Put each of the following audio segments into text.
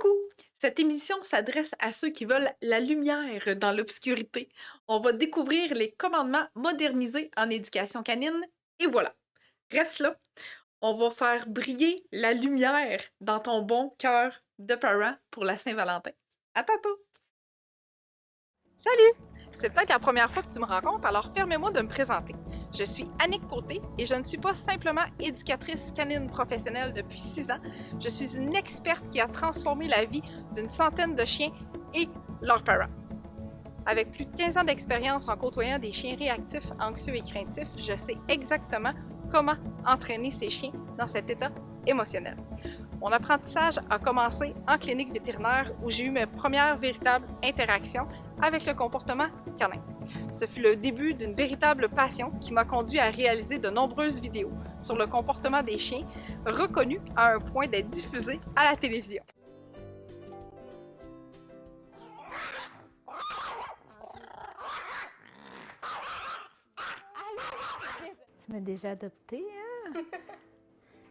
Coucou! Cette émission s'adresse à ceux qui veulent la lumière dans l'obscurité. On va découvrir les commandements modernisés en éducation canine et voilà, reste là. On va faire briller la lumière dans ton bon cœur de parent pour la Saint-Valentin. À tantôt! Salut! C'est peut-être la première fois que tu me rencontres, alors permets-moi de me présenter. Je suis Annick Côté et je ne suis pas simplement éducatrice canine professionnelle depuis 6 ans. Je suis une experte qui a transformé la vie d'une centaine de chiens et leurs parents. Avec plus de 15 ans d'expérience en côtoyant des chiens réactifs, anxieux et craintifs, je sais exactement comment entraîner ces chiens dans cet état émotionnel. Mon apprentissage a commencé en clinique vétérinaire où j'ai eu mes premières véritables interactions avec le comportement canin. Ce fut le début d'une véritable passion qui m'a conduit à réaliser de nombreuses vidéos sur le comportement des chiens, reconnues à un point d'être diffusées à la télévision. Tu m'as déjà adopté, hein?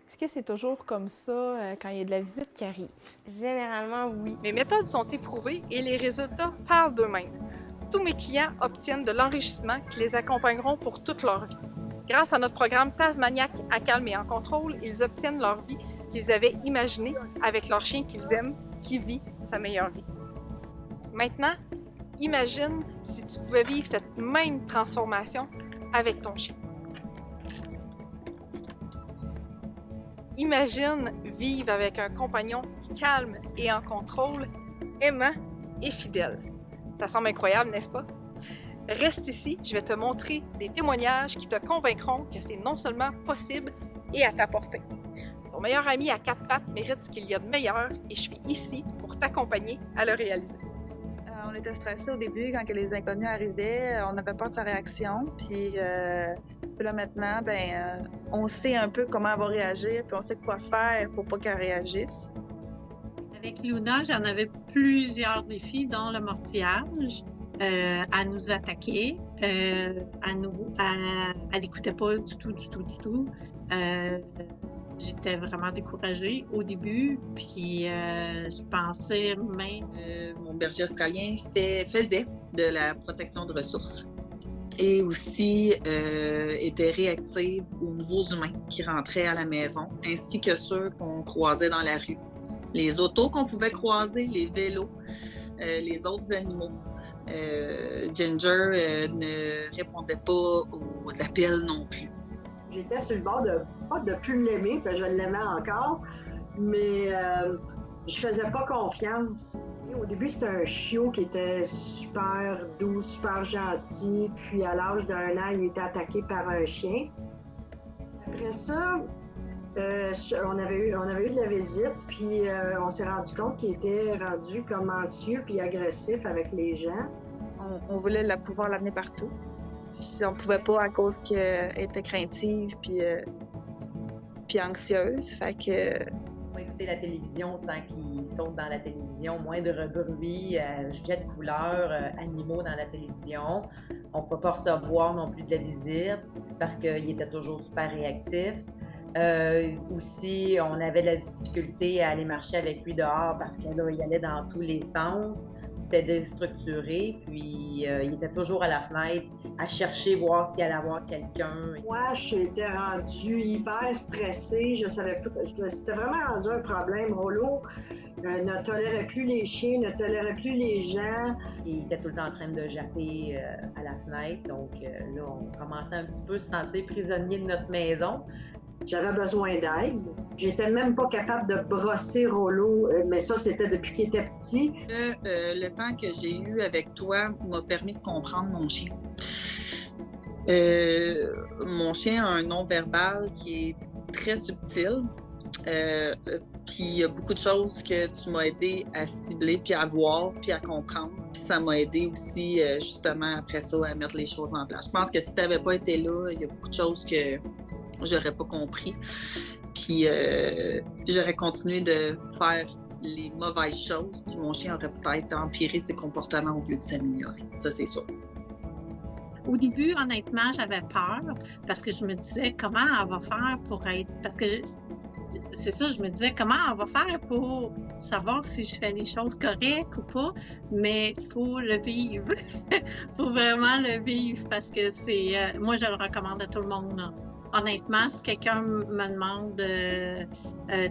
Est-ce que c'est toujours comme ça quand il y a de la visite qui arrive? Généralement, oui. Mes méthodes sont éprouvées et les résultats parlent d'eux-mêmes. Tous mes clients obtiennent de l'enrichissement qui les accompagneront pour toute leur vie. Grâce à notre programme Tasmaniac à calme et en contrôle, ils obtiennent leur vie qu'ils avaient imaginée avec leur chien qu'ils aiment, qui vit sa meilleure vie. Maintenant, imagine si tu pouvais vivre cette même transformation avec ton chien. Imagine vivre avec un compagnon calme et en contrôle, aimant et fidèle. Ça semble incroyable, n'est-ce pas? Reste ici, je vais te montrer des témoignages qui te convaincront que c'est non seulement possible et à ta portée. Ton meilleur ami à 4 pattes mérite ce qu'il y a de meilleur et je suis ici pour t'accompagner à le réaliser. On était stressés au début quand que les inconnus arrivaient, on avait peur de sa réaction, puis là maintenant, on sait un peu comment elle va réagir, puis on sait quoi faire pour pas qu'elle réagisse. Avec Luna, j'en avais plusieurs défis, dont le mortillage, à nous attaquer, elle n'écoutait pas du tout. J'étais vraiment découragée au début, puis je pensais même... Mon berger australien faisait de la protection de ressources et aussi était réactive aux nouveaux humains qui rentraient à la maison, ainsi que ceux qu'on croisait dans la rue. Les autos qu'on pouvait croiser, les vélos, les autres animaux. Ginger ne répondait pas aux appels non plus. J'étais sur le bord de pas de plus l'aimer, parce que je l'aimais encore, mais je faisais pas confiance. Au début, c'était un chiot qui était super doux, super gentil, puis à l'âge d'1 an, il était attaqué par un chien. Après ça, on avait eu de la visite, puis on s'est rendu compte qu'il était rendu comme anxieux puis agressif avec les gens. On voulait pouvoir l'amener partout. Puis on pouvait pas à cause qu'elle était craintive puis anxieuse. Fait que... On va écouter la télévision sans qu'ils sautent dans la télévision, moindre bruit, jet de couleurs, animaux dans la télévision. On ne pouvait pas recevoir non plus de la visite parce qu'il était toujours super réactif. Aussi, on avait de la difficulté à aller marcher avec lui dehors parce qu'il allait dans tous les sens. C'était déstructuré, puis il était toujours à la fenêtre à chercher, voir s'il allait avoir quelqu'un. Moi, j'étais rendue hyper stressée, je savais pas, c'était vraiment rendu un problème. Rollo ne tolérait plus les chiens, ne tolérait plus les gens. Il était tout le temps en train de japper à la fenêtre, donc là, on commençait un petit peu à se sentir prisonnier de notre maison. J'avais besoin d'aide. J'étais même pas capable de brosser Rollo, mais ça, c'était depuis qu'il était petit. Le temps que j'ai eu avec toi m'a permis de comprendre mon chien. Mon chien a un non-verbal qui est très subtil. Puis il y a beaucoup de choses que tu m'as aidé à cibler, puis à voir, puis à comprendre. Puis ça m'a aidé aussi, justement, après ça, à mettre les choses en place. Je pense que si tu n'avais pas été là, il y a beaucoup de choses que j'aurais pas compris. Puis j'aurais continué de faire les mauvaises choses, puis mon chien aurait peut-être empiré ses comportements au lieu de s'améliorer. Ça, c'est sûr. Au début, honnêtement, j'avais peur parce que je me disais comment elle va faire pour être... Parce que c'est ça, je me disais comment on va faire pour savoir si je fais les choses correctes ou pas, mais il faut le vivre. Il faut vraiment le vivre parce que moi je le recommande à tout le monde, là. Honnêtement, si quelqu'un me demande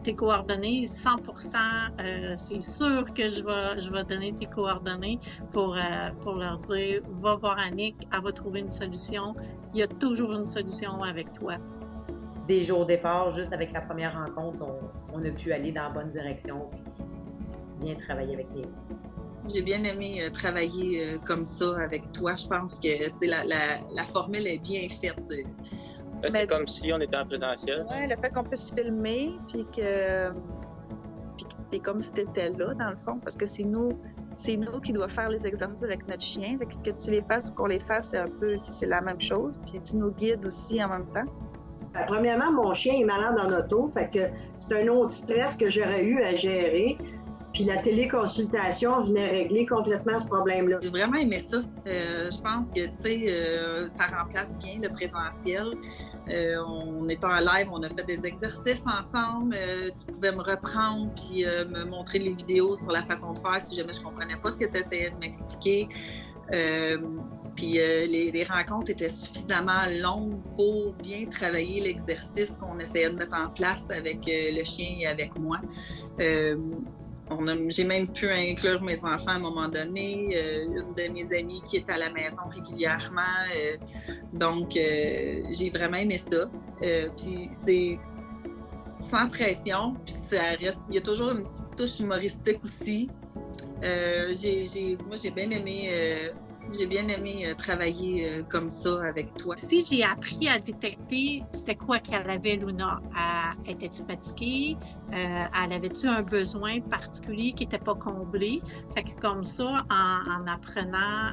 tes coordonnées, 100%, c'est sûr que je vais donner tes coordonnées pour leur dire, va voir Annick, elle va trouver une solution. Il y a toujours une solution avec toi. Des jours au départ, juste avec la première rencontre, on a pu aller dans la bonne direction et bien travailler avec les autres. J'ai bien aimé travailler comme ça avec toi. Je pense que la formule est bien faite. C'est comme si on était en présentiel. Oui, le fait qu'on puisse filmer, puis que c'est comme si tu étais là, dans le fond, parce que c'est nous qui doivent faire les exercices avec notre chien. Fait que tu les fasses ou qu'on les fasse, c'est la même chose. Puis tu nous guides aussi en même temps. Premièrement, mon chien est malade en auto, fait que c'est un autre stress que j'aurais eu à gérer. Puis la téléconsultation venait régler complètement ce problème-là. J'ai vraiment aimé ça. Je pense que, ça remplace bien le présentiel. On est en live, on a fait des exercices ensemble. Tu pouvais me reprendre puis me montrer les vidéos sur la façon de faire si jamais je comprenais pas ce que tu essayais de m'expliquer. Puis les rencontres étaient suffisamment longues pour bien travailler l'exercice qu'on essayait de mettre en place avec le chien et avec moi. J'ai même pu inclure mes enfants à un moment donné, une de mes amies qui est à la maison régulièrement. Donc, j'ai vraiment aimé ça. Puis c'est sans pression, puis ça reste. Il y a toujours une petite touche humoristique aussi. Moi, j'ai bien aimé. J'ai bien aimé travailler comme ça avec toi. Si j'ai appris à détecter c'était quoi qu'elle avait, Luna, était-tu fatiguée? Elle avait-tu un besoin particulier qui n'était pas comblé? Fait que comme ça, en apprenant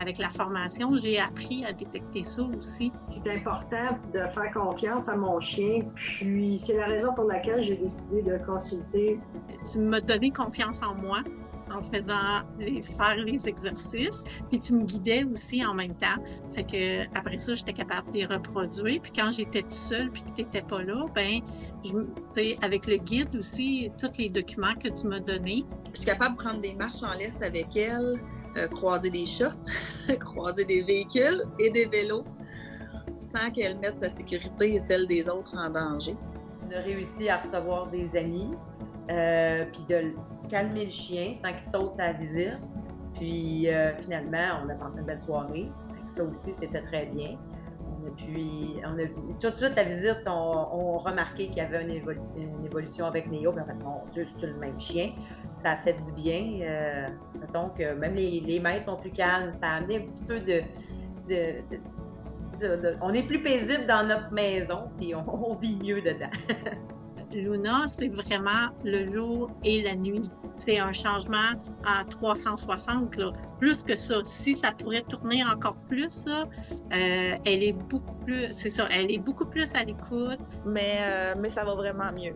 avec la formation, j'ai appris à détecter ça aussi. C'est important de faire confiance à mon chien, puis c'est la raison pour laquelle j'ai décidé de consulter. Tu m'as donné confiance en moi en faisant faire les exercices, puis tu me guidais aussi en même temps. Fait que après ça, j'étais capable de les reproduire. Puis quand j'étais toute seule puis que tu n'étais pas là, ben, tu sais, avec le guide aussi, tous les documents que tu m'as donnés. Je suis capable de prendre des marches en laisse avec elle, croiser des chats, croiser des véhicules et des vélos, sans qu'elle mette sa sécurité et celle des autres en danger. On a réussi à recevoir des amis, puis de calmer le chien sans qu'il saute sa visite. Puis finalement, on a passé une belle soirée. Ça aussi, c'était très bien. Toute la visite, on remarqué qu'il y avait une évolution avec Néo. En fait, mon Dieu, c'est le même chien. Ça a fait du bien. Mettons que même les mains sont plus calmes. Ça a amené un petit peu on est plus paisible dans notre maison, puis on vit mieux dedans. Luna, c'est vraiment le jour et la nuit. C'est un changement à 360, là. Plus que ça. Si ça pourrait tourner encore plus, là, elle est beaucoup plus, c'est ça, elle est beaucoup plus à l'écoute. Mais ça va vraiment mieux.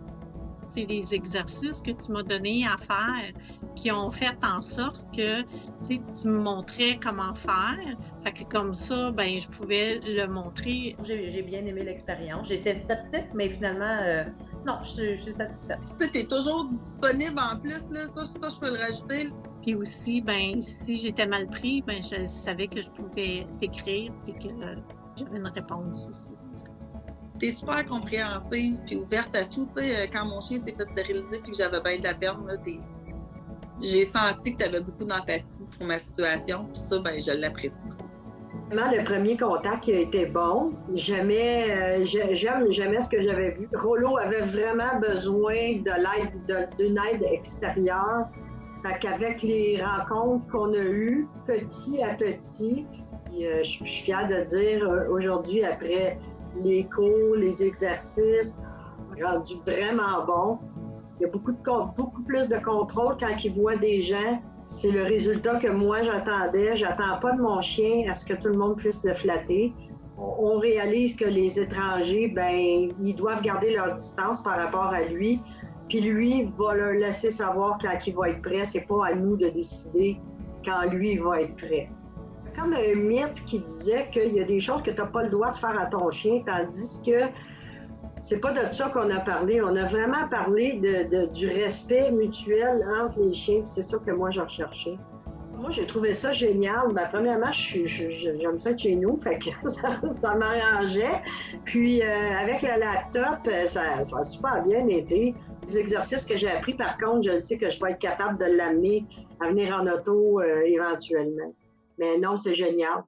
C'est les exercices que tu m'as donnés à faire qui ont fait en sorte que tu me montrais comment faire. Fait que comme ça, ben je pouvais le montrer. J'ai bien aimé l'expérience. J'étais sceptique, mais finalement, non, je suis satisfaite. Tu sais, t'es toujours disponible en plus, là. Ça, je peux le rajouter. Puis aussi, ben si j'étais mal pris, ben je savais que je pouvais t'écrire et que j'avais une réponse aussi. T'es super compréhensive puis ouverte à tout. Tu sais, quand mon chien s'est fait stériliser puis que j'avais bien de la peine, là, j'ai senti que tu avais beaucoup d'empathie pour ma situation. Puis ça, ben, je l'apprécie. Le premier contact a été bon. J'aime ce que j'avais vu. Rollo avait vraiment besoin d'une aide extérieure. Fait qu'avec les rencontres qu'on a eues, petit à petit, je suis fière de dire aujourd'hui, après les cours, les exercices, rendu vraiment bon. Il y a beaucoup plus de contrôle quand il voit des gens. C'est le résultat que moi j'attendais. J'attends pas de mon chien à ce que tout le monde puisse le flatter. On réalise que les étrangers, ben, ils doivent garder leur distance par rapport à lui. Puis lui va leur laisser savoir quand il va être prêt. C'est pas à nous de décider quand lui va être prêt. Comme un mythe qui disait qu'il y a des choses que tu n'as pas le droit de faire à ton chien, tandis que c'est pas de ça qu'on a parlé. On a vraiment parlé du respect mutuel entre les chiens. C'est ça que moi, j'ai recherché. Moi, j'ai trouvé ça génial. Ben, premièrement, j'aime ça être chez nous, fait que ça m'arrangeait. Puis, avec le laptop, ça a super bien été. Les exercices que j'ai appris, par contre, je sais que je vais être capable de l'amener à venir en auto éventuellement. Mais non, c'est génial.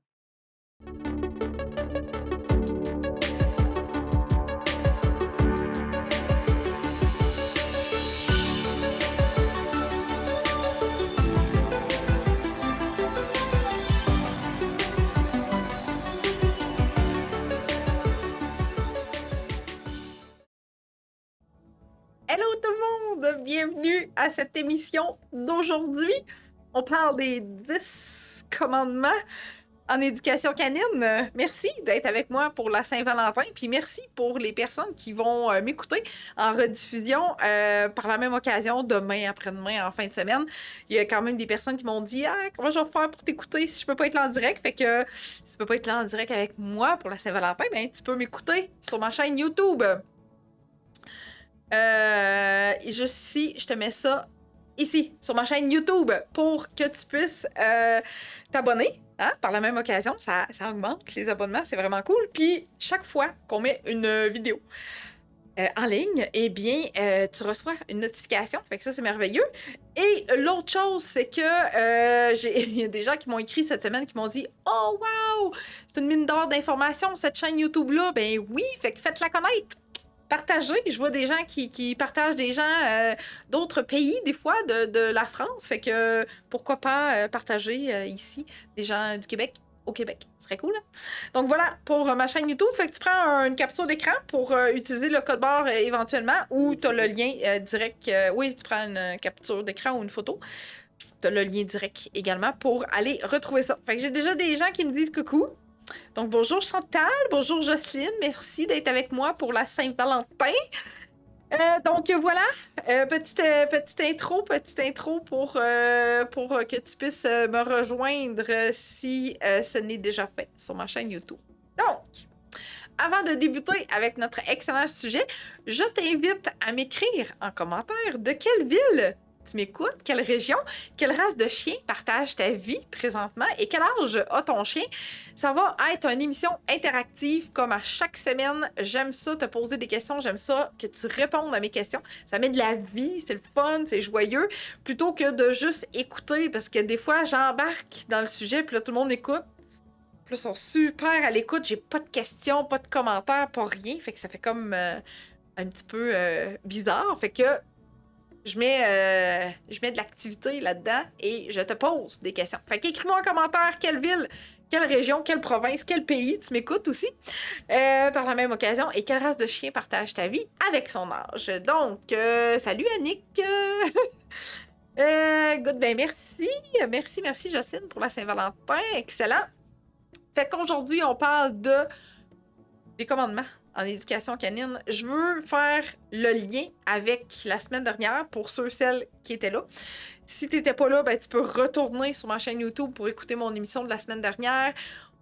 Hello tout le monde! Bienvenue à cette émission d'aujourd'hui. On parle des 10 commandements en éducation canine. Merci d'être avec moi pour la Saint-Valentin, puis merci pour les personnes qui vont m'écouter en rediffusion par la même occasion demain, après-demain, en fin de semaine. Il y a quand même des personnes qui m'ont dit « Ah, comment je vais faire pour t'écouter si je peux pas être là en direct? » Fait que si tu peux pas être là en direct avec moi pour la Saint-Valentin, ben tu peux m'écouter sur ma chaîne YouTube. Juste ici, je te mets ça ici, sur ma chaîne YouTube, pour que tu puisses t'abonner. Hein? Par la même occasion, ça augmente les abonnements, c'est vraiment cool. Puis, chaque fois qu'on met une vidéo en ligne, eh bien, tu reçois une notification. Fait que ça, c'est merveilleux. Et l'autre chose, c'est que il y a des gens qui m'ont écrit cette semaine qui m'ont dit « Oh, wow! C'est une mine d'or d'informations, cette chaîne YouTube-là. » Ben oui, fait que faites-la connaître. Partagez. Je vois des gens qui partagent des gens d'autres pays, des fois, de la France. Fait que pourquoi pas partager ici des gens du Québec au Québec. Ce serait cool. Hein? Donc voilà pour ma chaîne YouTube. Fait que tu prends une capture d'écran pour utiliser le code barre éventuellement ou tu as le lien direct. Oui, tu prends une capture d'écran ou une photo. Puis tu as le lien direct également pour aller retrouver ça. Fait que j'ai déjà des gens qui me disent coucou. Donc, bonjour Chantal, bonjour Jocelyne, merci d'être avec moi pour la Saint-Valentin. Donc, voilà, petite intro pour que tu puisses me rejoindre si ce n'est déjà fait sur ma chaîne YouTube. Donc, avant de débuter avec notre excellent sujet, je t'invite à m'écrire en commentaire de quelle ville tu m'écoutes, quelle région, quelle race de chien partage ta vie présentement et quel âge a ton chien. Ça va être une émission interactive comme à chaque semaine. J'aime ça te poser des questions, j'aime ça que tu répondes à mes questions. Ça met de la vie, c'est le fun, c'est joyeux, plutôt que de juste écouter parce que des fois j'embarque dans le sujet puis là tout le monde écoute. Puis là, ils sont super à l'écoute, j'ai pas de questions, pas de commentaires, pas rien. Fait que ça fait comme un petit peu bizarre. Fait que je mets de l'activité là-dedans et je te pose des questions. Fait qu'écris-moi en commentaire quelle ville, quelle région, quelle province, quel pays tu m'écoutes aussi par la même occasion et quelle race de chien partage ta vie avec son âge. Donc, salut Annick! Good, ben merci Jocelyne pour la Saint-Valentin, excellent. Fait qu'aujourd'hui, on parle des commandements en éducation canine. Je veux faire le lien avec la semaine dernière pour celles qui étaient là. Si tu n'étais pas là, ben, tu peux retourner sur ma chaîne YouTube pour écouter mon émission de la semaine dernière.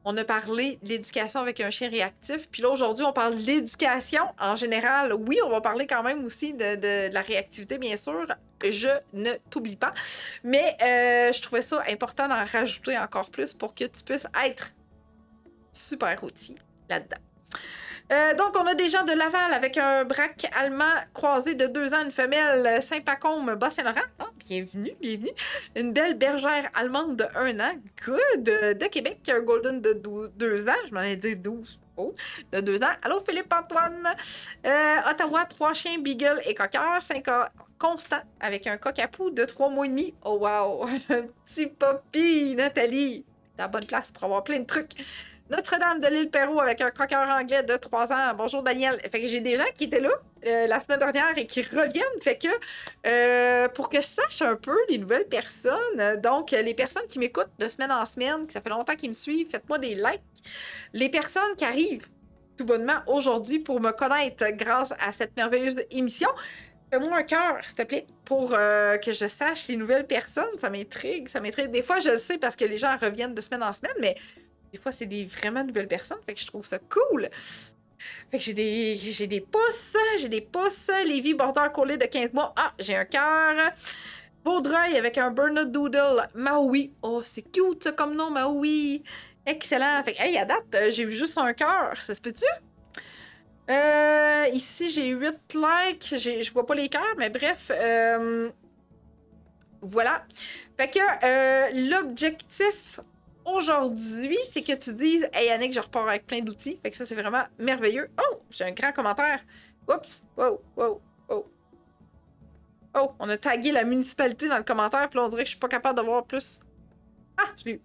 On a parlé de l'éducation avec un chien réactif. Puis là, aujourd'hui, on parle de l'éducation en général. Oui, on va parler quand même aussi de la réactivité, bien sûr. Je ne t'oublie pas. Mais je trouvais ça important d'en rajouter encore plus pour que tu puisses être super outil là-dedans. Donc, on a des gens de Laval avec un braque allemand croisé de 2 ans, une femelle Saint-Pacôme, Bas-Saint-Laurent. Oh, bienvenue. Une belle bergère allemande de 1 an. Good. De Québec, un golden de 2 ans. Je m'en ai dit 12. Oh, de 2 ans. Allô, Philippe-Antoine. Ottawa, 3 chiens, Beagle et Cocker. 5 ans constant avec un coq-à-poux de 3 mois et demi. Oh, wow. Un petit poppy, Nathalie. T'es à la bonne place pour avoir plein de trucs. Notre-Dame de l'Île-Perrot avec un cocker anglais de 3 ans. Bonjour Daniel. Fait que j'ai des gens qui étaient là la semaine dernière et qui reviennent. Fait que pour que je sache un peu les nouvelles personnes, donc les personnes qui m'écoutent de semaine en semaine, que ça fait longtemps qu'ils me suivent, faites-moi des likes. Les personnes qui arrivent tout bonnement aujourd'hui pour me connaître grâce à cette merveilleuse émission, fais-moi un cœur, s'il te plaît, pour que je sache les nouvelles personnes. Ça m'intrigue. Des fois, je le sais parce que les gens reviennent de semaine en semaine, mais des fois, c'est des vraiment nouvelles personnes, fait que je trouve ça cool. Fait que j'ai des pouces. Lévis, border collé de 15 mois. Ah, j'ai un cœur. Vaudreuil avec un Bernedoodle Maui. Oh, c'est cute ça comme nom, Maui. Excellent. Fait que, hey, à date, j'ai vu juste un cœur. Ça se peut-tu? Ici, j'ai 8 likes. Je vois pas les cœurs, mais bref. Voilà. Fait que l'objectif aujourd'hui, c'est que tu dises « Hey Annick, je repars avec plein d'outils. » Fait que ça, c'est vraiment merveilleux. Oh! J'ai un grand commentaire. Oups! Wow! Oh! On a tagué la municipalité dans le commentaire, puis là, on dirait que je suis pas capable de voir plus. Ah! Je l'ai eu.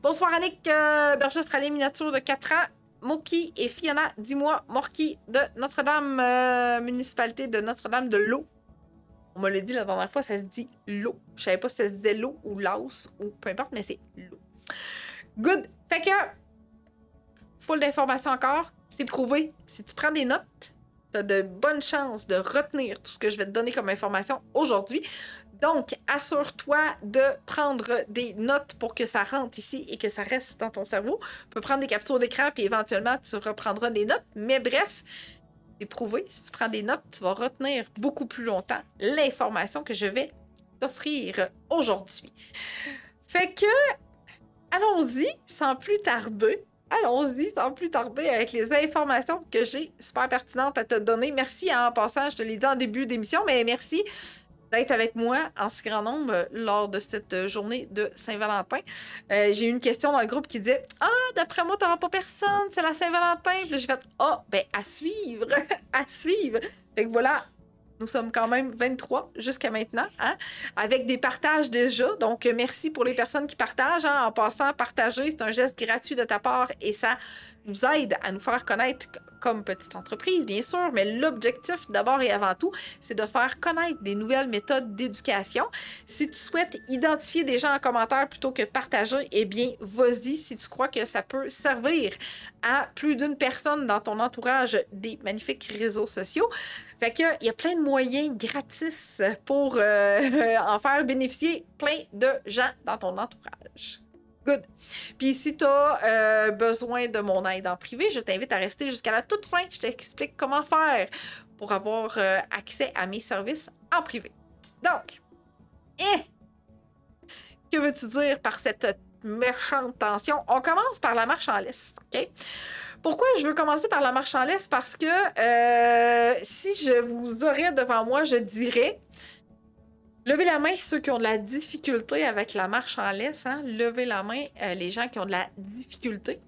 Bonsoir Annick, berger australien miniature de 4 ans. Moki et Fiona, 10 mois. Morki de Notre-Dame, municipalité de Notre-Dame de l'eau. On me l'a dit la dernière fois, ça se dit l'eau. Je savais pas si ça se disait l'eau ou l'os ou peu importe, mais c'est l'eau. Good! Fait que, full d'informations encore, c'est prouvé. Si tu prends des notes, t'as de bonnes chances de retenir tout ce que je vais te donner comme information aujourd'hui. Donc, assure-toi de prendre des notes pour que ça rentre ici et que ça reste dans ton cerveau. Tu peux prendre des captures d'écran, puis éventuellement, tu reprendras des notes. Mais bref, c'est prouvé. Si tu prends des notes, tu vas retenir beaucoup plus longtemps l'information que je vais t'offrir aujourd'hui. Fait que, allons-y sans plus tarder. Avec les informations que j'ai super pertinentes à te donner. Merci en passant, je te l'ai dit en début d'émission, mais merci d'être avec moi en si grand nombre lors de cette journée de Saint-Valentin. J'ai eu une question dans le groupe qui disait « Ah, d'après moi, t'auras pas personne, c'est la Saint-Valentin. » Puis là, j'ai fait « Ah, ben à suivre, à suivre. » Fait que voilà, nous sommes quand même 23 jusqu'à maintenant, hein, avec des partages déjà. Donc, merci pour les personnes qui partagent. Hein, en passant, partager, c'est un geste gratuit de ta part et ça nous aide à nous faire connaître comme petite entreprise, bien sûr, mais l'objectif, d'abord et avant tout, c'est de faire connaître des nouvelles méthodes d'éducation. Si tu souhaites identifier des gens en commentaire plutôt que partager, eh bien, vas-y si tu crois que ça peut servir à plus d'une personne dans ton entourage des magnifiques réseaux sociaux. Fait que, il y a plein de moyens gratis pour en faire bénéficier plein de gens dans ton entourage. Good. Puis si tu as besoin de mon aide en privé, je t'invite à rester jusqu'à la toute fin. Je t'explique comment faire pour avoir accès à mes services en privé. Donc, que veux-tu dire par cette méchante tension? On commence par la marche en laisse, OK? Pourquoi je veux commencer par la marche en laisse? Parce que si je vous aurais devant moi, je dirais... Levez la main ceux qui ont de la difficulté avec la marche en laisse. Hein? Levez la main les gens qui ont de la difficulté.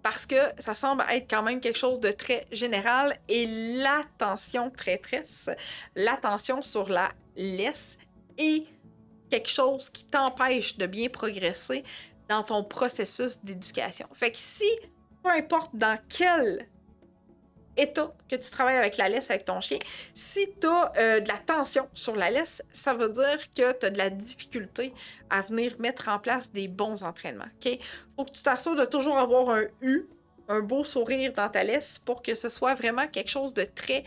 Parce que ça semble être quand même quelque chose de très général. Et l'attention traîtresse, l'attention sur la laisse est quelque chose qui t'empêche de bien progresser dans ton processus d'éducation. Fait que si, peu importe dans quel état que tu travailles avec la laisse avec ton chien, si tu as de la tension sur la laisse, ça veut dire que tu as de la difficulté à venir mettre en place des bons entraînements. OK? Faut que tu t'assures de toujours avoir un beau sourire dans ta laisse pour que ce soit vraiment quelque chose de très,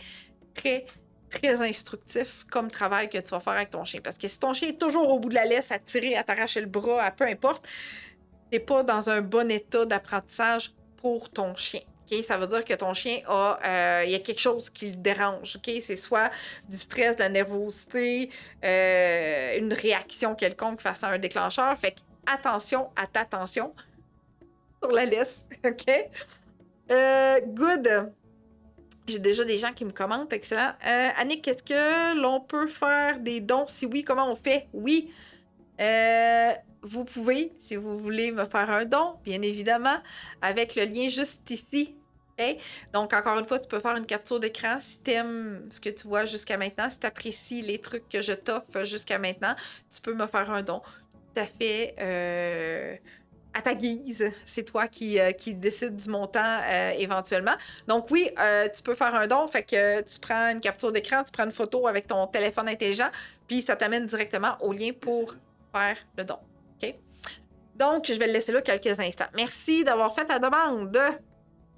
très, très instructif comme travail que tu vas faire avec ton chien. Parce que si ton chien est toujours au bout de la laisse, à tirer, à t'arracher le bras, à peu importe, t'es pas dans un bon état d'apprentissage pour ton chien. Okay? Ça veut dire que ton chien il y a quelque chose qui le dérange. Okay? C'est soit du stress, de la nervosité, une réaction quelconque face à un déclencheur. Fait que attention à ta tension sur la laisse. OK? Good. J'ai déjà des gens qui me commentent. Excellent. Annick, est-ce que l'on peut faire des dons? Si oui, comment on fait? Oui. Vous pouvez, si vous voulez me faire un don, bien évidemment, avec le lien juste ici. Okay? Donc, encore une fois, tu peux faire une capture d'écran si tu aimes ce que tu vois jusqu'à maintenant, si tu apprécies les trucs que je t'offre jusqu'à maintenant, tu peux me faire un don tout à fait à ta guise. C'est toi qui décides du montant éventuellement. Donc oui, tu peux faire un don, fait que tu prends une capture d'écran, tu prends une photo avec ton téléphone intelligent, puis ça t'amène directement au lien pour faire le don. OK? Donc, je vais le laisser là quelques instants. Merci d'avoir fait ta demande.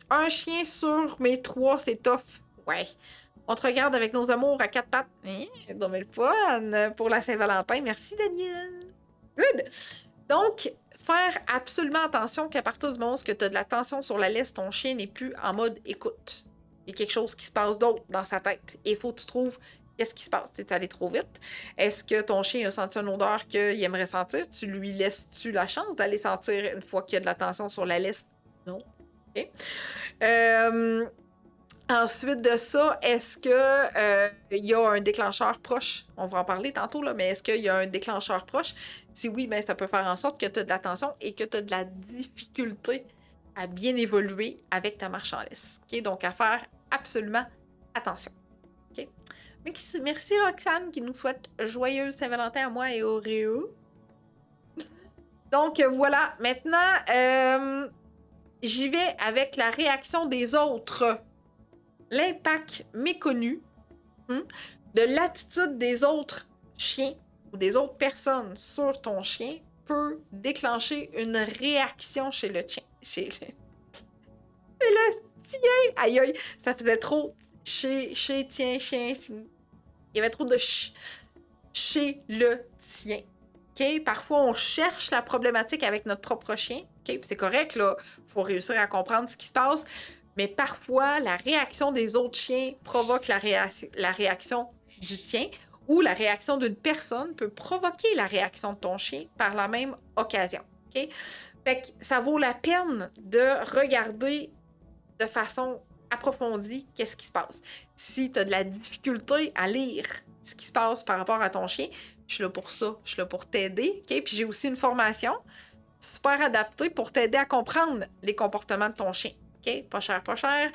Un chien sur mes 3, c'est tough. Ouais. On te regarde avec nos amours à 4 pattes. Donc, le fun pour la Saint-Valentin. Merci, Daniel. Good. Donc, faire absolument attention qu'à partir du moment où tu as de la tension sur la laisse, ton chien n'est plus en mode écoute. Il y a quelque chose qui se passe d'autre dans sa tête. Et il faut que tu trouves qu'est-ce qui se passe. Tu es allé trop vite? Est-ce que ton chien a senti une odeur qu'il aimerait sentir? Tu lui laisses-tu la chance d'aller sentir une fois qu'il y a de la tension sur la laisse? Non. OK. Ensuite de ça, est-ce que il y a un déclencheur proche? On va en parler tantôt, là, mais est-ce qu'il y a un déclencheur proche? Si oui, ben, ça peut faire en sorte que tu as de la tension et que tu as de la difficulté à bien évoluer avec ta marche en laisse. Okay? Donc, à faire absolument attention. Okay? Merci Roxane qui nous souhaite joyeuse Saint-Valentin à moi et au Réo. Donc, voilà. Maintenant, j'y vais avec la réaction des autres. L'impact méconnu de l'attitude des autres chiens ou des autres personnes sur ton chien peut déclencher une réaction chez le chien. Chez le tien! Aïe aïe, ça faisait trop chez tien, chien. Il y avait trop de chez le tien. Okay? Parfois, on cherche la problématique avec notre propre chien. Okay? C'est correct, là. Il faut réussir à comprendre ce qui se passe. Mais parfois, la réaction des autres chiens provoque la réaction du tien ou la réaction d'une personne peut provoquer la réaction de ton chien par la même occasion. Okay? Fait que ça vaut la peine de regarder de façon approfondie qu'est-ce qui se passe. Si tu as de la difficulté à lire ce qui se passe par rapport à ton chien, je suis là pour ça. Je suis là pour t'aider. Okay? Puis j'ai aussi une formation super adaptée pour t'aider à comprendre les comportements de ton chien. OK? Pas cher, pas cher.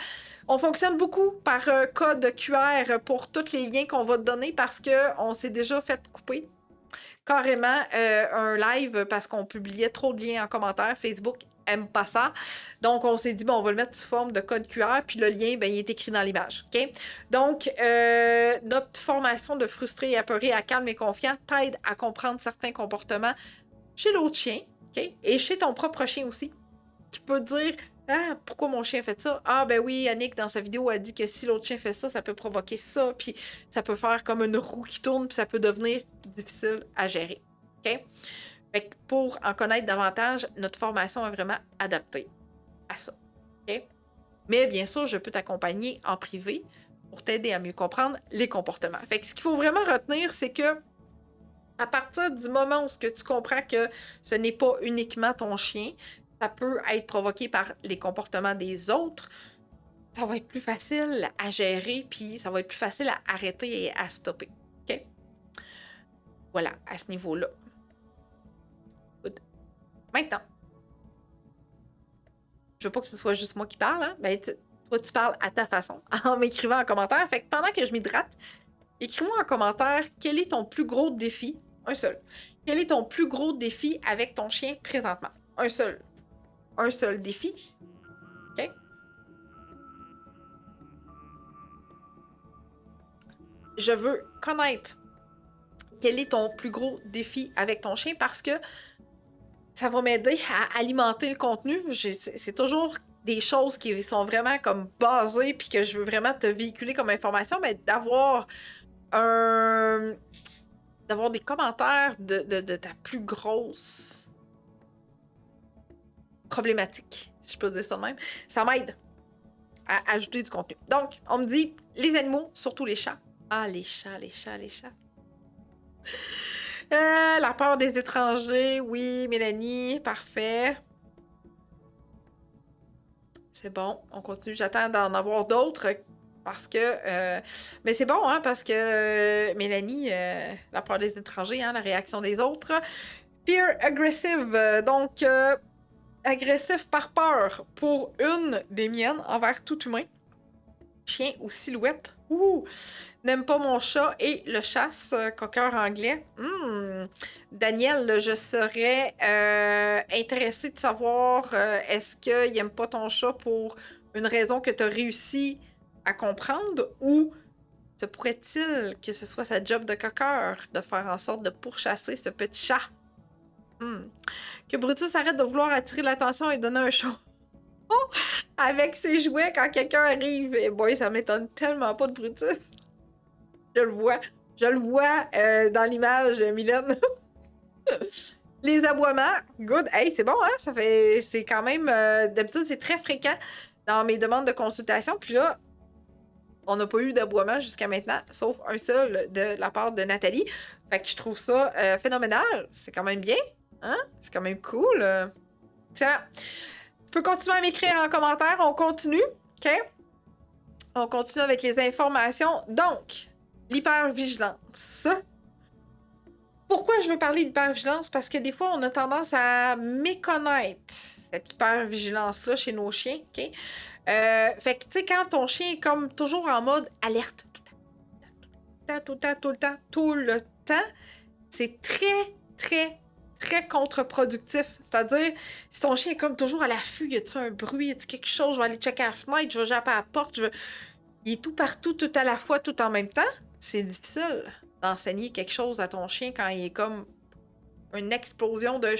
On fonctionne beaucoup par code QR pour tous les liens qu'on va te donner parce qu'on s'est déjà fait couper carrément un live parce qu'on publiait trop de liens en commentaire. Facebook aime pas ça. Donc, on s'est dit, bon, on va le mettre sous forme de code QR, puis le lien, ben, il est écrit dans l'image. OK? Donc, notre formation de frustré, apeuré, à calme et confiant t'aide à comprendre certains comportements chez l'autre chien, OK? Et chez ton propre chien aussi, qui peut dire... Ah, pourquoi mon chien fait ça? Ah, ben oui, Annick, dans sa vidéo, a dit que si l'autre chien fait ça, ça peut provoquer ça, puis ça peut faire comme une roue qui tourne, puis ça peut devenir difficile à gérer. OK? Fait que pour en connaître davantage, notre formation est vraiment adaptée à ça. OK? Mais bien sûr, je peux t'accompagner en privé pour t'aider à mieux comprendre les comportements. Fait que ce qu'il faut vraiment retenir, c'est que à partir du moment où tu comprends que ce n'est pas uniquement ton chien, ça peut être provoqué par les comportements des autres, ça va être plus facile à gérer, puis ça va être plus facile à arrêter et à stopper. OK? Voilà, à ce niveau-là. Good. Maintenant, je veux pas que ce soit juste moi qui parle, hein? Ben, toi, tu parles à ta façon, en m'écrivant en commentaire. Fait que pendant que je m'hydrate, écris-moi en commentaire quel est ton plus gros défi, un seul. Quel est ton plus gros défi avec ton chien présentement? Un seul défi. OK? Je veux connaître quel est ton plus gros défi avec ton chien parce que ça va m'aider à alimenter le contenu. C'est toujours des choses qui sont vraiment comme basées puis que je veux vraiment te véhiculer comme information, mais d'avoir des commentaires de ta plus grosse problématique, si je peux dire ça de même, ça m'aide à ajouter du contenu. Donc, on me dit, les animaux, surtout les chats. Ah, les chats. La peur des étrangers, oui, Mélanie, parfait. C'est bon, on continue. J'attends d'en avoir d'autres parce que... mais c'est bon, hein, parce que Mélanie, la peur des étrangers, hein, la réaction des autres. Peer aggressive, donc... agressif par peur pour une des miennes envers tout humain. Chien ou silhouette. Ouh! N'aime pas mon chat et le chasse, coqueur anglais. Daniel, je serais intéressée de savoir est-ce qu'il n'aime pas ton chat pour une raison que tu as réussi à comprendre ou se pourrait-il que ce soit sa job de coqueur de faire en sorte de pourchasser ce petit chat? Que Brutus arrête de vouloir attirer l'attention et donner un show avec ses jouets quand quelqu'un arrive. Et boy, ça m'étonne tellement pas de Brutus. Je le vois dans l'image, Mylène. Les aboiements, good. Hey, c'est bon, hein? C'est quand même... d'habitude, c'est très fréquent dans mes demandes de consultation. Puis là, on n'a pas eu d'aboiement jusqu'à maintenant, sauf un seul de la part de Nathalie. Fait que je trouve ça phénoménal. C'est quand même bien, hein? C'est quand même cool. Excellent. Tu peux continuer à m'écrire en commentaire. On continue, OK? On continue avec les informations. Donc, l'hypervigilance. Pourquoi je veux parler d'hypervigilance? Parce que des fois, on a tendance à méconnaître cette hypervigilance-là chez nos chiens, OK? Fait que, tu sais, quand ton chien est comme toujours en mode alerte, tout le temps, c'est très contre-productif. C'est-à-dire, si ton chien est comme toujours à l'affût, y a-tu un bruit, y a-tu quelque chose, je vais aller checker à la fenêtre, je vais japper à la porte, il est tout partout, tout à la fois, tout en même temps, c'est difficile d'enseigner quelque chose à ton chien quand il est comme une explosion de...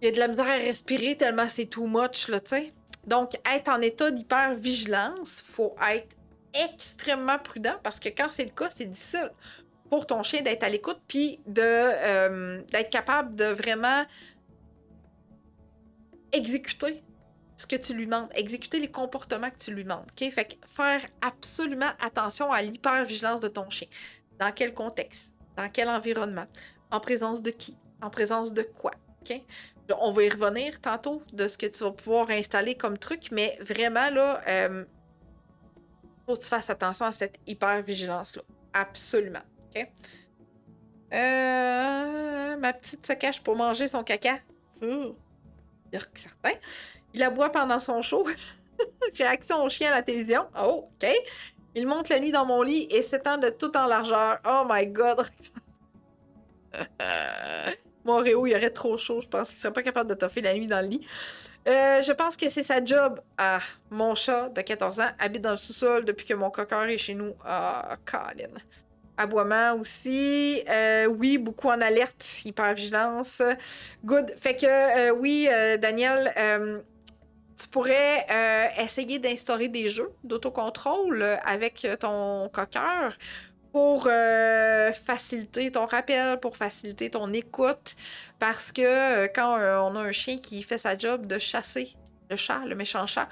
Il y a de la misère à respirer tellement c'est too much, là, tu sais. Donc, être en état d'hypervigilance, faut être extrêmement prudent parce que quand c'est le cas, c'est difficile pour ton chien d'être à l'écoute puis d'être capable de vraiment exécuter ce que tu lui demandes, exécuter les comportements que tu lui demandes. OK? Fait que faire absolument attention à l'hypervigilance de ton chien. Dans quel contexte? Dans quel environnement? En présence de qui? En présence de quoi? OK? On va y revenir tantôt de ce que tu vas pouvoir installer comme truc, mais vraiment, là, faut que tu fasses attention à cette hypervigilance-là. Absolument. OK? Ma petite se cache pour manger son caca. Certain. Il aboie pendant son show. Réaction au chien à la télévision. Oh, OK. Il monte la nuit dans mon lit et s'étend de tout en largeur. Oh my God! Mon Réo, il aurait trop chaud. Je pense qu'il serait pas capable de toffer la nuit dans le lit. Je pense que c'est sa job. Ah, mon chat de 14 ans habite dans le sous-sol depuis que mon coqueur est chez nous. Ah, Colin. Aboiement aussi. Oui, beaucoup en alerte. Hypervigilance. Good. Fait que, oui, Daniel, tu pourrais essayer d'instaurer des jeux d'autocontrôle avec ton coqueur pour faciliter ton rappel, pour faciliter ton écoute. Parce que quand on a un chien qui fait sa job de chasser le chat, le méchant chat,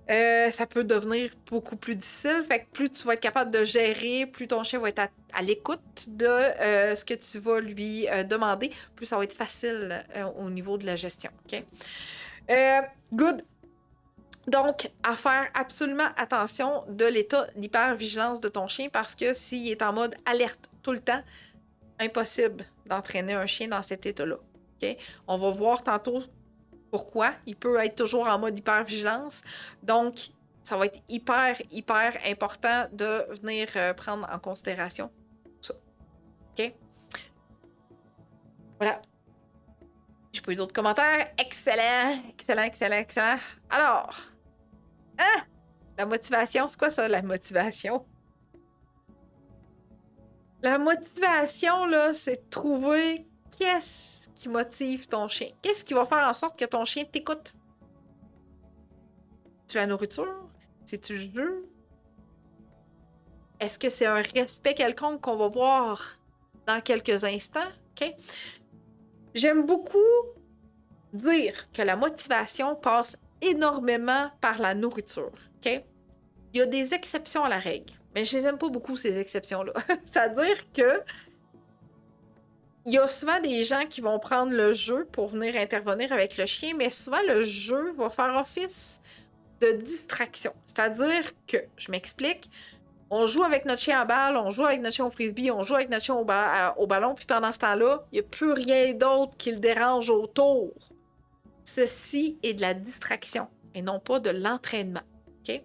ça peut devenir beaucoup plus difficile. Fait que plus tu vas être capable de gérer, plus ton chien va être à l'écoute de ce que tu vas lui demander, plus ça va être facile au niveau de la gestion. OK? Good. Donc, à faire absolument attention de l'état d'hypervigilance de ton chien parce que s'il est en mode alerte tout le temps, impossible d'entraîner un chien dans cet état-là. Okay? On va voir tantôt pourquoi. Il peut être toujours en mode hypervigilance. Donc, ça va être hyper important de venir prendre en considération ça. OK? Voilà. J'ai pas eu d'autres commentaires. Excellent. Alors, la motivation, c'est quoi ça, la motivation? La motivation, là, c'est de trouver qu'est-ce qui motive ton chien. Qu'est-ce qui va faire en sorte que ton chien t'écoute? C'est la nourriture? C'est-tu le jeu? Est-ce que c'est un respect quelconque qu'on va voir dans quelques instants? OK? J'aime beaucoup dire que la motivation passe énormément par la nourriture. OK? Il y a des exceptions à la règle, mais je les aime pas beaucoup, ces exceptions-là. C'est-à-dire que il y a souvent des gens qui vont prendre le jeu pour venir intervenir avec le chien, mais souvent le jeu va faire office de distraction. C'est-à-dire que, je m'explique, on joue avec notre chien à balle, on joue avec notre chien au frisbee, on joue avec notre chien au ballon, puis pendant ce temps-là, il n'y a plus rien d'autre qui le dérange autour. Ceci est de la distraction et non pas de l'entraînement. OK?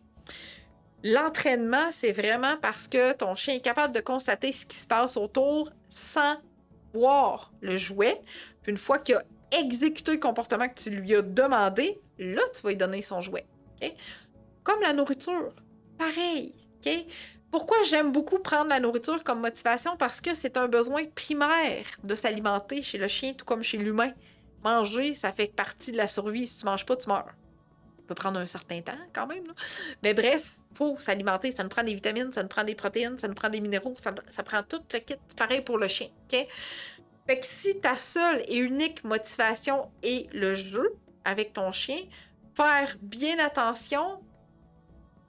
L'entraînement, c'est vraiment parce que ton chien est capable de constater ce qui se passe autour sans voir le jouet. Puis une fois qu'il a exécuté le comportement que tu lui as demandé, là, tu vas lui donner son jouet. OK? Comme la nourriture. Pareil. OK? Pourquoi j'aime beaucoup prendre la nourriture comme motivation? Parce que c'est un besoin primaire de s'alimenter chez le chien, tout comme chez l'humain. Manger, ça fait partie de la survie. Si tu manges pas, tu meurs. Ça peut prendre un certain temps, quand même. Là. Mais bref, il faut s'alimenter. Ça nous prend des vitamines, ça nous prend des protéines, ça nous prend des minéraux, ça prend tout le kit. Pareil pour le chien. OK? Fait que si ta seule et unique motivation est le jeu avec ton chien, faire bien attention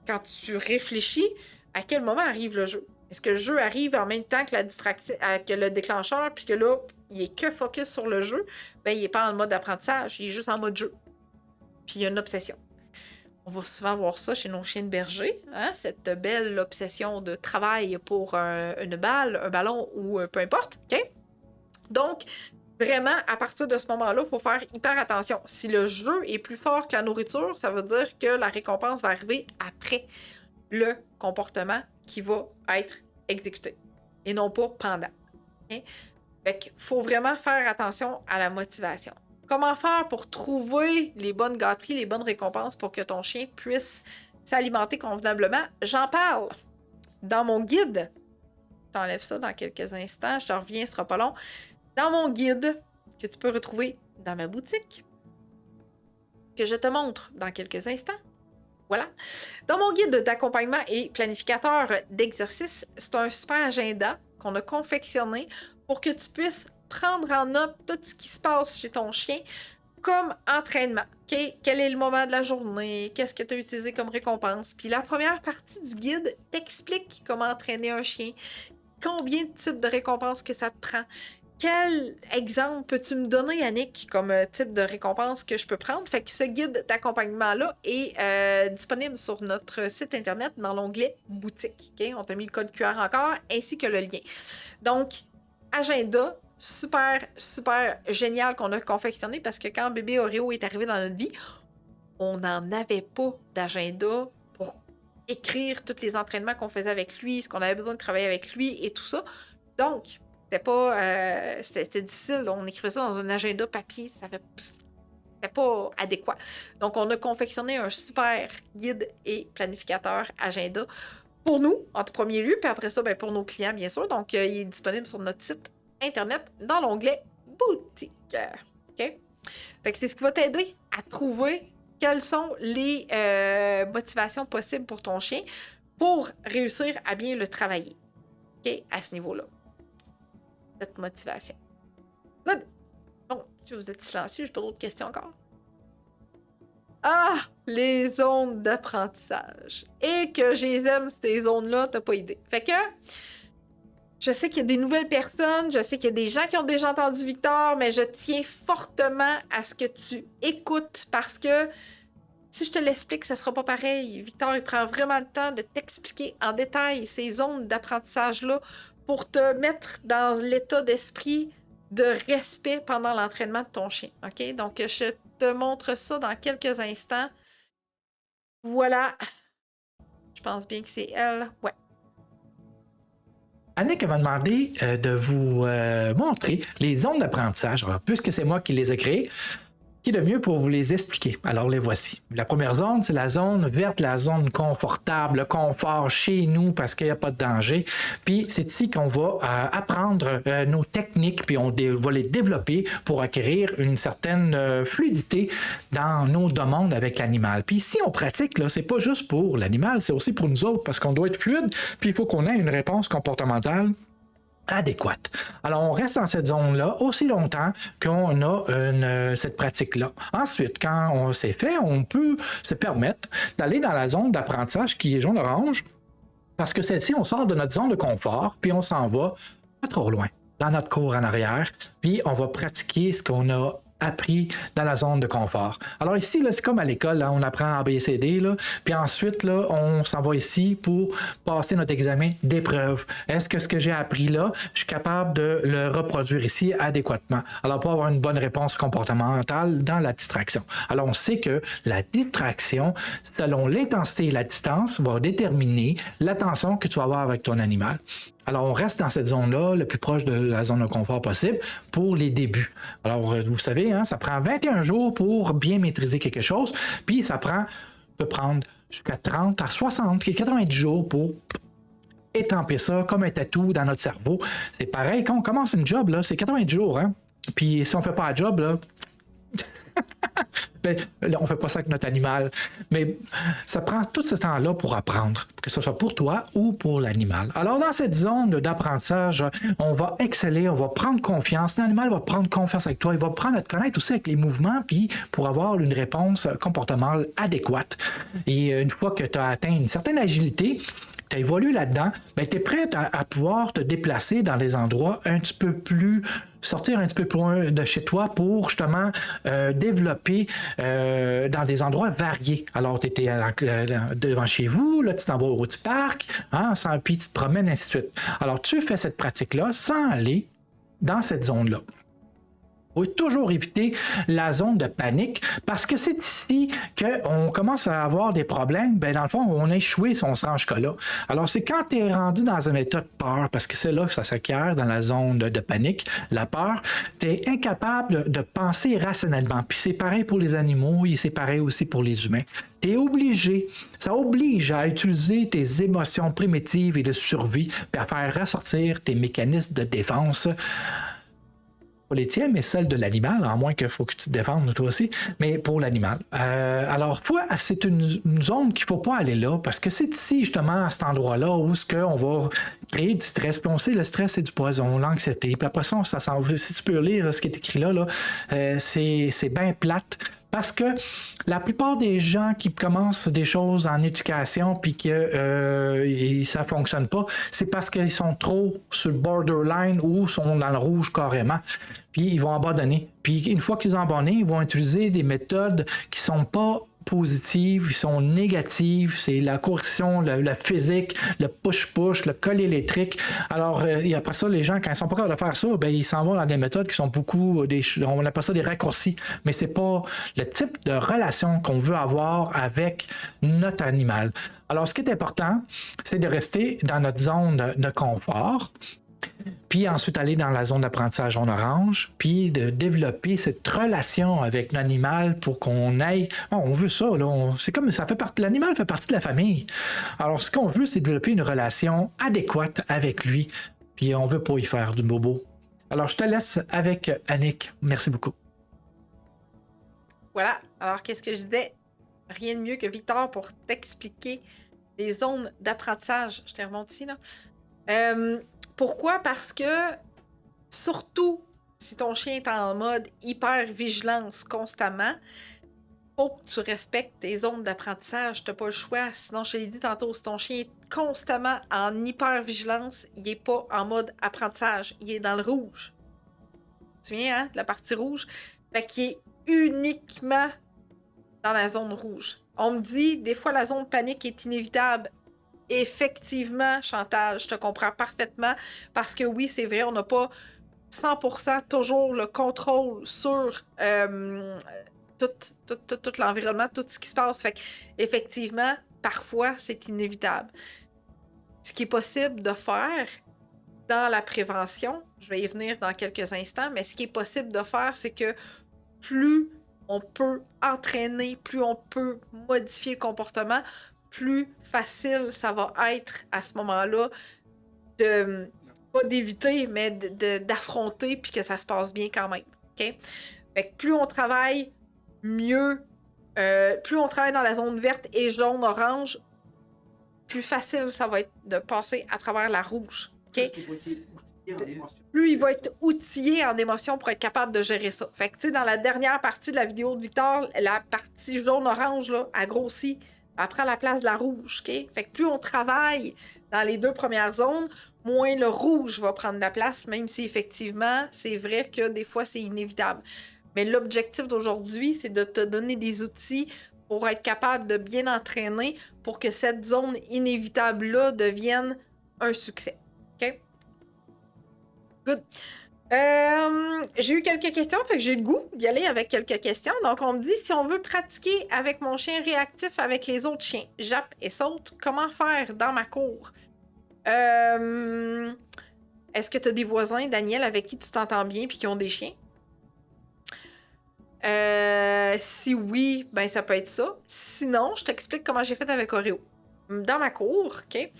quand tu réfléchis à quel moment arrive le jeu. Est-ce que le jeu arrive en même temps que la distraction, que le déclencheur, puis que là, il est que focus sur le jeu? Ben, il n'est pas en mode apprentissage, il est juste en mode jeu. Puis il y a une obsession. On va souvent voir ça chez nos chiens de berger, hein? Cette belle obsession de travail pour une balle, un ballon ou peu importe. OK? Donc, vraiment, à partir de ce moment-là, il faut faire hyper attention. Si le jeu est plus fort que la nourriture, ça veut dire que la récompense va arriver après le comportement qui va être exécuté et non pas pendant. Okay? Fait qu'il faut vraiment faire attention à la motivation. Comment faire pour trouver les bonnes gâteries, les bonnes récompenses pour que ton chien puisse s'alimenter convenablement? J'en parle dans mon guide. J'enlève ça dans quelques instants. Je te reviens, ce sera pas long. Dans mon guide que tu peux retrouver dans ma boutique, que je te montre dans quelques instants. Voilà. Dans mon guide d'accompagnement et planificateur d'exercice, c'est un super agenda qu'on a confectionné pour que tu puisses prendre en note tout ce qui se passe chez ton chien comme entraînement. Okay? Quel est le moment de la journée? Qu'est-ce que tu as utilisé comme récompense? Puis la première partie du guide t'explique comment entraîner un chien, combien de types de récompenses que ça te prend. Quel exemple peux-tu me donner, Yannick, comme type de récompense que je peux prendre? Fait que ce guide d'accompagnement-là est disponible sur notre site Internet dans l'onglet « Boutique ». Okay? On t'a mis le code QR encore, ainsi que le lien. Donc, agenda, super, super génial qu'on a confectionné parce que quand bébé Oreo est arrivé dans notre vie, on n'en avait pas d'agenda pour écrire tous les entraînements qu'on faisait avec lui, ce qu'on avait besoin de travailler avec lui et tout ça. Donc, c'était difficile. On écrivait ça dans un agenda papier. C'était pas adéquat. Donc, on a confectionné un super guide et planificateur agenda pour nous, en tout premier lieu, puis après ça, ben, pour nos clients, bien sûr. Donc, il est disponible sur notre site Internet dans l'onglet Boutique. OK? Fait que c'est ce qui va t'aider à trouver quelles sont les motivations possibles pour ton chien pour réussir à bien le travailler. OK? À ce niveau-là. Cette motivation. Good! Bon, vous êtes silencieux, j'ai pas d'autres questions encore. Ah! Les zones d'apprentissage. Et que je les aime, ces zones-là, t'as pas idée. Fait que, je sais qu'il y a des nouvelles personnes, je sais qu'il y a des gens qui ont déjà entendu Victor, mais je tiens fortement à ce que tu écoutes parce que si je te l'explique, ça sera pas pareil. Victor, il prend vraiment le temps de t'expliquer en détail ces zones d'apprentissage-là pour te mettre dans l'état d'esprit de respect pendant l'entraînement de ton chien. OK? Donc, je te montre ça dans quelques instants. Voilà. Je pense bien que c'est elle. Ouais. Annick m'a demandé de vous montrer les zones d'apprentissage. Alors, puisque c'est moi qui les ai créées, qui est de mieux pour vous les expliquer? Alors, les voici. La première zone, c'est la zone verte, la zone confortable, le confort chez nous parce qu'il n'y a pas de danger. Puis, c'est ici qu'on va apprendre nos techniques, puis on va les développer pour acquérir une certaine fluidité dans nos demandes avec l'animal. Puis, ici, on pratique, là, c'est pas juste pour l'animal, c'est aussi pour nous autres parce qu'on doit être fluide, puis il faut qu'on ait une réponse comportementale adéquate. Alors, on reste dans cette zone-là aussi longtemps qu'on a cette pratique-là. Ensuite, quand on s'est fait, on peut se permettre d'aller dans la zone d'apprentissage qui est jaune-orange, parce que celle-ci, on sort de notre zone de confort, puis on s'en va pas trop loin, dans notre cour en arrière, puis on va pratiquer ce qu'on a appris dans la zone de confort. Alors ici, là, c'est comme à l'école, là, on apprend ABCD, là, puis ensuite, là, on s'en va ici pour passer notre examen d'épreuve. Est-ce que ce que j'ai appris là, je suis capable de le reproduire ici adéquatement? Alors, pour avoir une bonne réponse comportementale dans la distraction. Alors, on sait que la distraction, selon l'intensité et la distance, va déterminer l'attention que tu vas avoir avec ton animal. Alors, on reste dans cette zone-là, le plus proche de la zone de confort possible pour les débuts. Alors, vous savez, hein, ça prend 21 jours pour bien maîtriser quelque chose, puis ça peut prendre jusqu'à 30 à 60, 90 jours pour étamper ça comme un tatou dans notre cerveau. C'est pareil, quand on commence une job, là, c'est 90 jours, hein? Puis si on fait pas la job, là... on fait pas ça avec notre animal. Mais ça prend tout ce temps-là pour apprendre, que ce soit pour toi ou pour l'animal. Alors, dans cette zone d'apprentissage, on va exceller, on va prendre confiance. L'animal va prendre confiance avec toi. Il va apprendre à te connaître aussi avec les mouvements, puis pour avoir une réponse comportementale adéquate. Et une fois que tu as atteint une certaine agilité, tu as évolué là-dedans, ben, tu es prêt à pouvoir te déplacer dans des endroits un petit peu plus, sortir un petit peu plus loin de chez toi pour justement développer dans des endroits variés. Alors, tu étais devant chez vous, là, tu t'en vas au petit parc, hein, puis tu te promènes, ainsi de suite. Alors, tu fais cette pratique-là sans aller dans cette zone-là. Il faut toujours éviter la zone de panique parce que c'est ici qu'on commence à avoir des problèmes. Ben dans le fond, on a échoué si on se rend jusque-là. Alors, c'est quand tu es rendu dans un état de peur, parce que c'est là que ça s'acquiert dans la zone de panique, la peur, tu es incapable de penser rationnellement. Puis c'est pareil pour les animaux et c'est pareil aussi pour les humains. Tu es obligé, ça oblige à utiliser tes émotions primitives et de survie puis à faire ressortir tes mécanismes de défense. Pas les tiens, mais celles de l'animal, à moins qu'il faut que tu te défendes toi aussi, mais pour l'animal. Alors, c'est une zone qu'il ne faut pas aller là, parce que c'est ici, justement, à cet endroit-là, où on va créer du stress. Puis on sait, le stress, c'est du poison, l'anxiété. Puis après ça, si tu peux lire ce qui est écrit là, c'est bien plate. Parce que la plupart des gens qui commencent des choses en éducation puis que ça ne fonctionne pas, c'est parce qu'ils sont trop sur le borderline ou sont dans le rouge carrément. Puis ils vont abandonner. Puis une fois qu'ils ont abandonné, ils vont utiliser des méthodes qui ne sont pas positives, ils sont négatives, c'est la coercion, la physique, le push-push, le col électrique. Alors, et après ça, les gens, quand ils ne sont pas capables de faire ça, ben, ils s'en vont dans des méthodes qui sont beaucoup, on appelle ça des raccourcis, mais c'est pas le type de relation qu'on veut avoir avec notre animal. Alors, ce qui est important, c'est de rester dans notre zone de confort, puis ensuite aller dans la zone d'apprentissage en orange, puis de développer cette relation avec l'animal pour qu'on aille... Oh, on veut ça, là. C'est comme ça fait partie... L'animal fait partie de la famille. Alors, ce qu'on veut, c'est développer une relation adéquate avec lui, puis on veut pas y faire du bobo. Alors, je te laisse avec Annick. Merci beaucoup. Voilà. Alors, qu'est-ce que je disais? Rien de mieux que Victor pour t'expliquer les zones d'apprentissage. Je te remonte ici, là. Pourquoi? Parce que, surtout si ton chien est en mode hyper-vigilance constamment, faut que tu respectes tes zones d'apprentissage. Tu n'as pas le choix. Sinon, je l'ai dit tantôt, si ton chien est constamment en hyper-vigilance, il n'est pas en mode apprentissage. Il est dans le rouge. Tu te souviens, hein? De la partie rouge. Fait qu'il est uniquement dans la zone rouge. On me dit, des fois, la zone de panique est inévitable. Effectivement, Chantal, je te comprends parfaitement parce que oui, c'est vrai, on n'a pas 100% toujours le contrôle sur tout l'environnement, tout ce qui se passe. Fait qu'effectivement, parfois, c'est inévitable. Ce qui est possible de faire dans la prévention, je vais y venir dans quelques instants, mais ce qui est possible de faire, c'est que plus on peut entraîner, plus on peut modifier le comportement, plus facile ça va être à ce moment-là pas d'éviter, mais d'affronter puis que ça se passe bien quand même. Okay? Fait que plus on travaille mieux, plus on travaille dans la zone verte et jaune, orange, plus facile ça va être de passer à travers la rouge. Okay? Plus il va être outillé en émotion pour être capable de gérer ça. Fait que tu sais, dans la dernière partie de la vidéo de Victor, la partie jaune-orange, là, a grossi. Elle prend la place de la rouge, OK? Fait que plus on travaille dans les deux premières zones, moins le rouge va prendre la place, même si effectivement, c'est vrai que des fois, c'est inévitable. Mais l'objectif d'aujourd'hui, c'est de te donner des outils pour être capable de bien entraîner pour que cette zone inévitable-là devienne un succès. OK? Good. J'ai eu quelques questions, fait que j'ai le goût d'y aller avec quelques questions. Donc, on me dit, si on veut pratiquer avec mon chien réactif avec les autres chiens, jappe et saute, comment faire dans ma cour? Est-ce que tu as des voisins, Daniel, avec qui tu t'entends bien et qui ont des chiens? Si oui, ben ça peut être ça. Sinon, je t'explique comment j'ai fait avec Oreo. Dans ma cour, OK?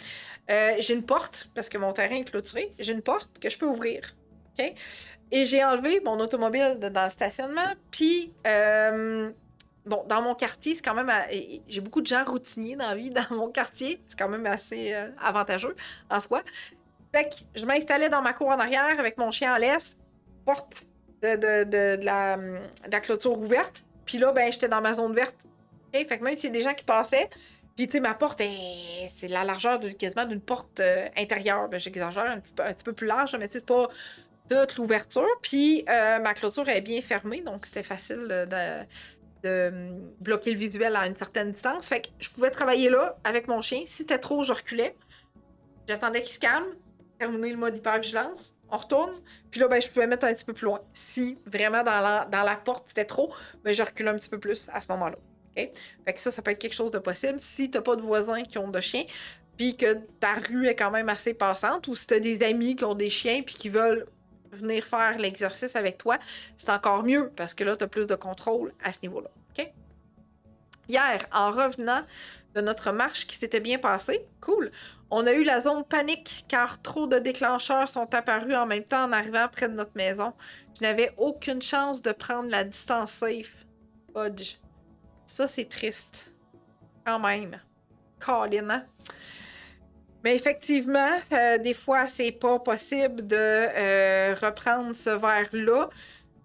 J'ai une porte, parce que mon terrain est clôturé. J'ai une porte que je peux ouvrir. Okay? Et j'ai enlevé mon automobile dans le stationnement, puis bon, dans mon quartier, c'est quand même... J'ai beaucoup de gens routiniers dans la vie dans mon quartier. C'est quand même assez avantageux en soi. Fait que je m'installais dans ma cour en arrière avec mon chien en laisse, porte de la clôture ouverte. Puis là, ben, j'étais dans ma zone verte. Okay? Fait que même s'il y a des gens qui passaient, puis tu sais, ma porte, c'est la largeur quasiment d'une porte intérieure. Ben, j'exagère un petit peu plus large, mais tu sais, c'est pas toute l'ouverture. Puis ma clôture est bien fermée, donc c'était facile de bloquer le visuel à une certaine distance. Fait que je pouvais travailler là avec mon chien. Si c'était trop, je reculais. J'attendais qu'il se calme, terminer le mode hypervigilance. On retourne, puis là, ben, je pouvais mettre un petit peu plus loin. Si vraiment dans la porte, c'était trop, ben, je recule un petit peu plus à ce moment-là. Okay? Fait que ça peut être quelque chose de possible. Si t'as pas de voisins qui ont de chiens, puis que ta rue est quand même assez passante, ou si t'as des amis qui ont des chiens, puis qui veulent venir faire l'exercice avec toi, c'est encore mieux, parce que là, t'as plus de contrôle à ce niveau-là. Okay? Hier, en revenant de notre marche qui s'était bien passée, cool, on a eu la zone panique car trop de déclencheurs sont apparus en même temps en arrivant près de notre maison. Je n'avais aucune chance de prendre la distance safe. Fudge. Ça, c'est triste. Quand même. Colin, hein? Mais effectivement, des fois, c'est pas possible de reprendre ce verre-là.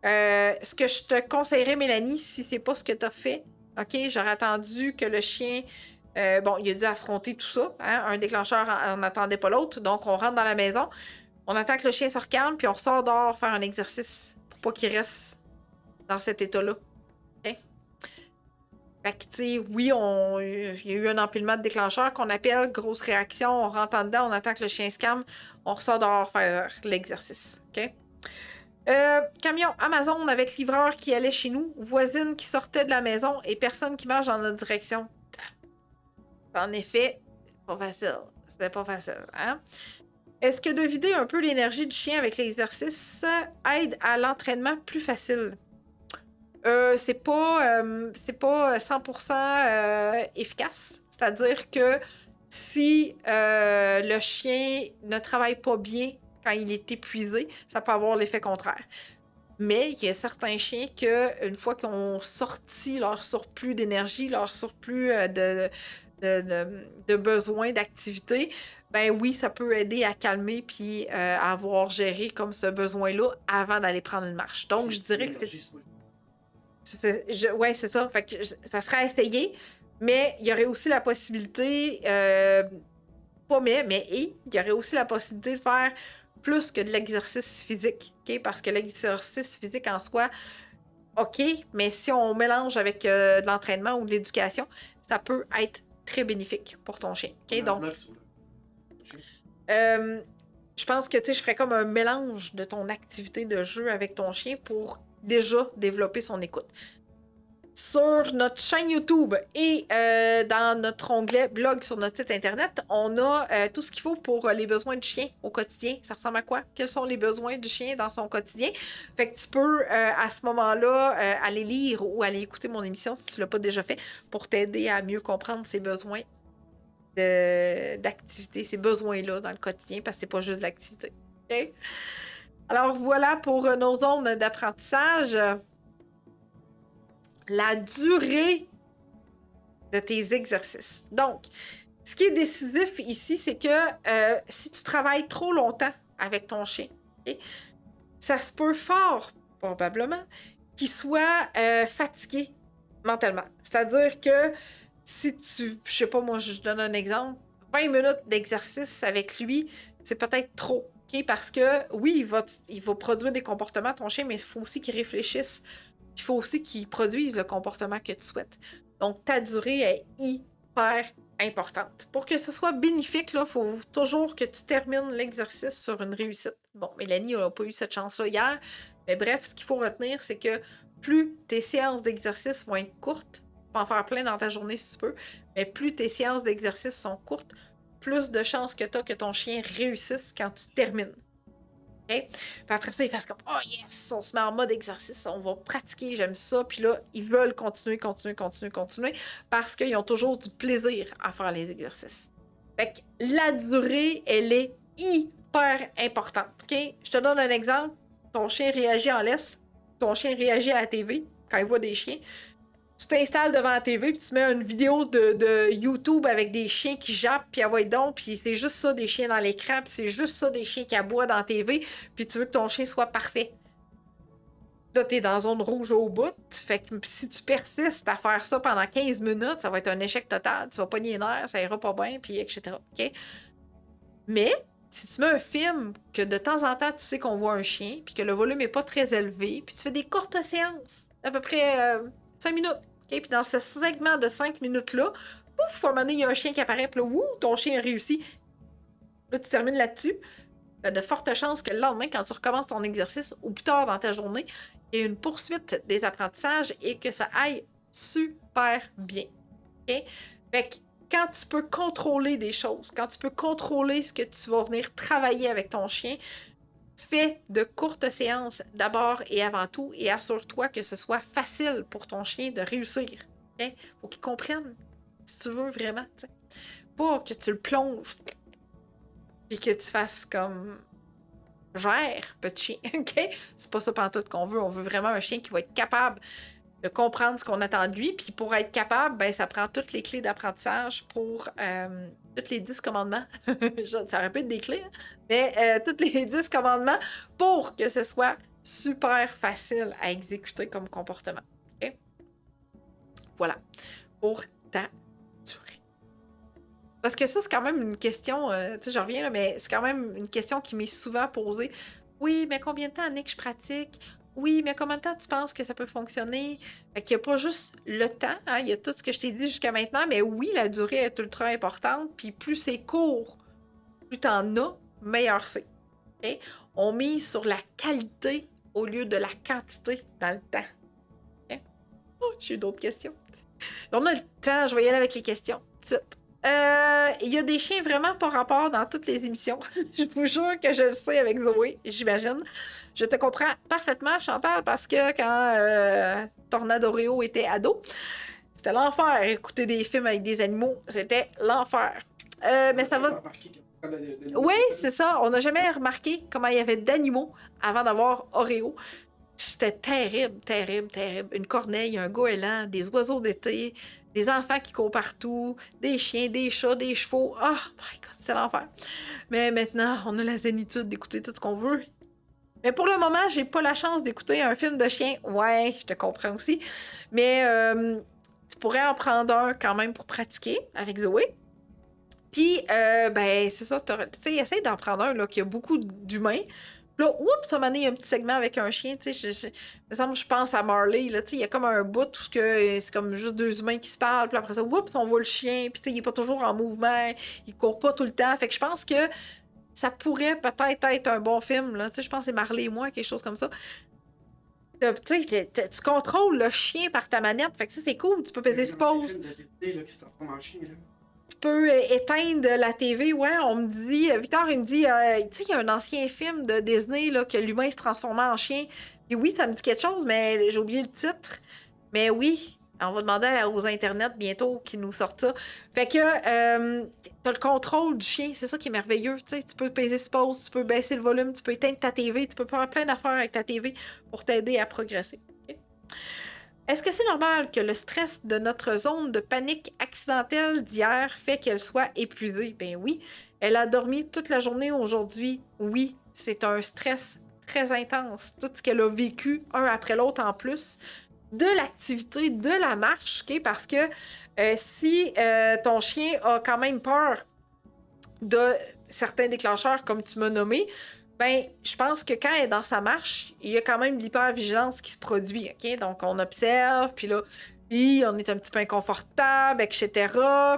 Ce que je te conseillerais, Mélanie, si c'est pas ce que tu as fait, OK, j'aurais attendu que le chien... bon, il a dû affronter tout ça. Hein? Un déclencheur n'attendait pas l'autre. Donc, on rentre dans la maison. On attend que le chien se recalme, puis on ressort dehors faire un exercice pour pas qu'il reste dans cet état-là. Okay? Fait que, tu sais, oui, il y a eu un empilement de déclencheurs qu'on appelle grosse réaction. On rentre en dedans, on attend que le chien se calme. On ressort dehors faire l'exercice. OK? Camion Amazon avec livreur qui allait chez nous, voisine qui sortait de la maison et personne qui marche dans notre direction. En effet, pas facile. C'était pas facile, hein? Est-ce que de vider un peu l'énergie du chien avec l'exercice aide à l'entraînement plus facile? C'est pas 100% efficace. C'est-à-dire que si le chien ne travaille pas bien quand il est épuisé, ça peut avoir l'effet contraire. Mais il y a certains chiens que, une fois qu'ils ont sorti leur surplus d'énergie, leur surplus de besoin d'activité, ben oui, ça peut aider à calmer puis à avoir géré comme ce besoin-là avant d'aller prendre une marche. Donc, je dirais que ouais, c'est ça. Fait que ça serait à essayer, mais il y aurait aussi la possibilité, il y aurait aussi la possibilité de faire plus que de l'exercice physique, OK? Parce que l'exercice physique en soi, OK, mais si on mélange avec de l'entraînement ou de l'éducation, ça peut être très bénéfique pour ton chien. OK? Donc, je pense que, tu sais, je ferais comme un mélange de ton activité de jeu avec ton chien pour déjà développer son écoute. Sur notre chaîne YouTube et dans notre onglet blog sur notre site internet, on a tout ce qu'il faut pour les besoins du chien au quotidien. Ça ressemble à quoi? Quels sont les besoins du chien dans son quotidien? Fait que tu peux à ce moment-là aller lire ou aller écouter mon émission si tu ne l'as pas déjà fait pour t'aider à mieux comprendre ses besoins d'activité, ces besoins-là dans le quotidien parce que c'est pas juste de l'activité. Okay? Alors voilà pour nos zones d'apprentissage. La durée de tes exercices. Donc, ce qui est décisif ici, c'est que si tu travailles trop longtemps avec ton chien, okay, ça se peut fort, probablement, qu'il soit fatigué mentalement. C'est-à-dire que si tu, je sais pas, moi, je donne un exemple, 20 minutes d'exercice avec lui, c'est peut-être trop. Okay? Parce que, oui, il va produire des comportements, ton chien, mais il faut aussi qu'il réfléchisse. Il faut aussi qu'il produise le comportement que tu souhaites. Donc, ta durée est hyper importante. Pour que ce soit bénéfique, il faut toujours que tu termines l'exercice sur une réussite. Bon, Mélanie n'a pas eu cette chance-là hier, mais bref, ce qu'il faut retenir, c'est que plus tes séances d'exercice vont être courtes, tu peux en faire plein dans ta journée si tu peux, mais plus tes séances d'exercice sont courtes, plus de chances que tu as que ton chien réussisse quand tu termines. Okay? Puis après ça, ils fassent comme « Oh yes! » On se met en mode exercice, on va pratiquer, j'aime ça. Puis là, ils veulent continuer parce qu'ils ont toujours du plaisir à faire les exercices. Fait que la durée, elle est hyper importante. Okay? Je te donne un exemple. Ton chien réagit en laisse. Ton chien réagit à la TV quand il voit des chiens. tu t'installes devant la TV, puis tu mets une vidéo de YouTube avec des chiens qui jappent, puis ah ouais donc, puis c'est juste ça des chiens dans l'écran, puis c'est juste ça des chiens qui aboient dans la TV, puis tu veux que ton chien soit parfait. Là, t'es dans zone rouge au bout, fait que si tu persistes à faire ça pendant 15 minutes, ça va être un échec total, tu vas pogner les nerfs, ça ira pas bien, puis etc. OK? Mais, si tu mets un film que de temps en temps, tu sais qu'on voit un chien, puis que le volume est pas très élevé, puis tu fais des courtes séances, à peu près 5 minutes, OK? Puis dans ce segment de 5 minutes-là, pouf, à un moment donné, il y a un chien qui apparaît, puis là, ouh, ton chien a réussi. Là, tu termines là-dessus. Il y a de fortes chances que le lendemain, quand tu recommences ton exercice, ou plus tard dans ta journée, il y ait une poursuite des apprentissages et que ça aille super bien. OK? Fait que quand tu peux contrôler des choses, quand tu peux contrôler ce que tu vas venir travailler avec ton chien, fais de courtes séances d'abord et avant tout et assure-toi que ce soit facile pour ton chien de réussir. Okay? Faut qu'il comprenne si tu veux vraiment. T'sais. Pas que tu le plonges puis que tu fasses comme gère, petit chien. Okay? C'est pas ça pantoute qu'on veut. On veut vraiment un chien qui va être capable de comprendre ce qu'on attend de lui. Puis pour être capable, ben, ça prend toutes les clés d'apprentissage pour tous les 10 commandements. Ça aurait pu être des clés, hein? Mais tous les 10 commandements pour que ce soit super facile à exécuter comme comportement. Okay? Voilà. Pour ta durée. Parce que ça, c'est quand même une question, tu sais, je reviens là, mais c'est quand même une question qui m'est souvent posée. Oui, mais combien de temps, Annick, je pratique? Oui, mais combien de temps tu penses que ça peut fonctionner? Fait qu'il n'y a pas juste le temps, hein? Il y a tout ce que je t'ai dit jusqu'à maintenant, mais oui, la durée est ultra importante, puis plus c'est court, plus t'en as, meilleur c'est. Okay? On mise sur la qualité au lieu de la quantité dans le temps. Okay? Oh, j'ai d'autres questions. On a le temps, je vais y aller avec les questions tout de suite. Il y a des chiens vraiment pas rapport dans toutes les émissions. Je vous jure que je le sais avec Zoé, j'imagine. Je te comprends parfaitement, Chantal, parce que quand Tornadoreo était ado, c'était l'enfer. Écouter des films avec des animaux, c'était l'enfer. Mais ça va... Oui, c'est ça. On n'a jamais remarqué comment il y avait d'animaux avant d'avoir Oreo. C'était terrible, terrible, terrible. Une corneille, un goéland, des oiseaux d'été, des enfants qui courent partout, des chiens, des chats, des chevaux. Oh my God, c'est l'enfer. Mais maintenant, on a la zénitude d'écouter tout ce qu'on veut. Mais pour le moment, j'ai pas la chance d'écouter un film de chien. Ouais, je te comprends aussi. Mais tu pourrais en prendre un quand même pour pratiquer avec Zoé. Puis, ben, c'est ça, tu sais, essaye d'en prendre un là, qui a beaucoup d'humains. Là, oups, à un moment donné, il y a un petit segment avec un chien, tu sais, je pense à Marley, là, tu sais, il y a comme un bout où c'est comme juste deux humains qui se parlent, puis après ça, oups, on voit le chien, puis tu sais, il est pas toujours en mouvement, il court pas tout le temps, fait que je pense que ça pourrait peut-être être un bon film, là, tu sais, je pense que c'est Marley et moi, quelque chose comme ça. Tu sais, tu contrôles le chien par ta manette, fait que ça, c'est cool, tu peux peser pause. Tu peux éteindre la TV, ouais, on me dit, Victor, il me dit, tu sais, il y a un ancien film de Disney, là, que l'humain se transformait en chien. Et oui, ça me dit quelque chose, mais j'ai oublié le titre. Mais oui, on va demander aux internets bientôt qu'ils nous sortent ça. Fait que, t'as le contrôle du chien, c'est ça qui est merveilleux, tu sais, tu peux peser pause, tu peux baisser le volume, tu peux éteindre ta TV, tu peux faire plein d'affaires avec ta TV pour t'aider à progresser. Okay? Est-ce que c'est normal que le stress de notre zone de panique accidentelle d'hier fait qu'elle soit épuisée? Ben oui. Elle a dormi toute la journée aujourd'hui. Oui, c'est un stress très intense. Tout ce qu'elle a vécu, un après l'autre en plus, de l'activité, de la marche, okay? Parce que si ton chien a quand même peur de certains déclencheurs, comme tu m'as nommé, ben, je pense que quand elle est dans sa marche, il y a quand même de l'hypervigilance qui se produit, OK? Donc, on observe, puis là, on est un petit peu inconfortable, etc.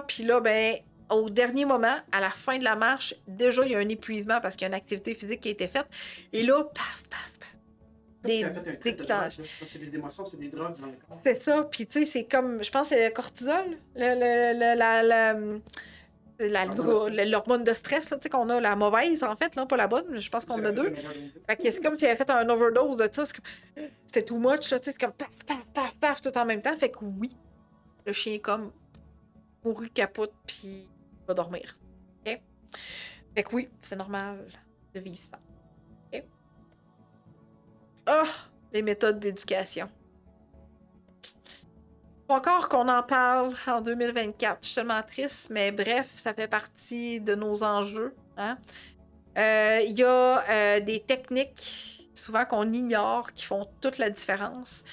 Puis là, ben, au dernier moment, à la fin de la marche, déjà, il y a un épuisement parce qu'il y a une activité physique qui a été faite. Et là, paf, paf, paf. C'est des émotions, c'est des drogues dans le corps. C'est ça. Puis, tu sais, c'est comme, je pense que c'est le cortisol, l'hormone de stress là, qu'on a, la mauvaise en fait, là, pas la bonne, je pense qu'on a deux. Fait que c'est comme si elle avait fait un overdose de ça, c'était too much, là, c'est comme paf, paf, paf, paf, tout en même temps. Fait que oui, le chien est comme mouru capote puis va dormir. Okay? Fait que oui, c'est normal de vivre ça. Okay? Ah, les méthodes d'éducation. Pas encore qu'on en parle en 2024. Je suis tellement triste, mais bref, ça fait partie de nos enjeux. Hein? Il y a des techniques, souvent qu'on ignore, qui font toute la différence.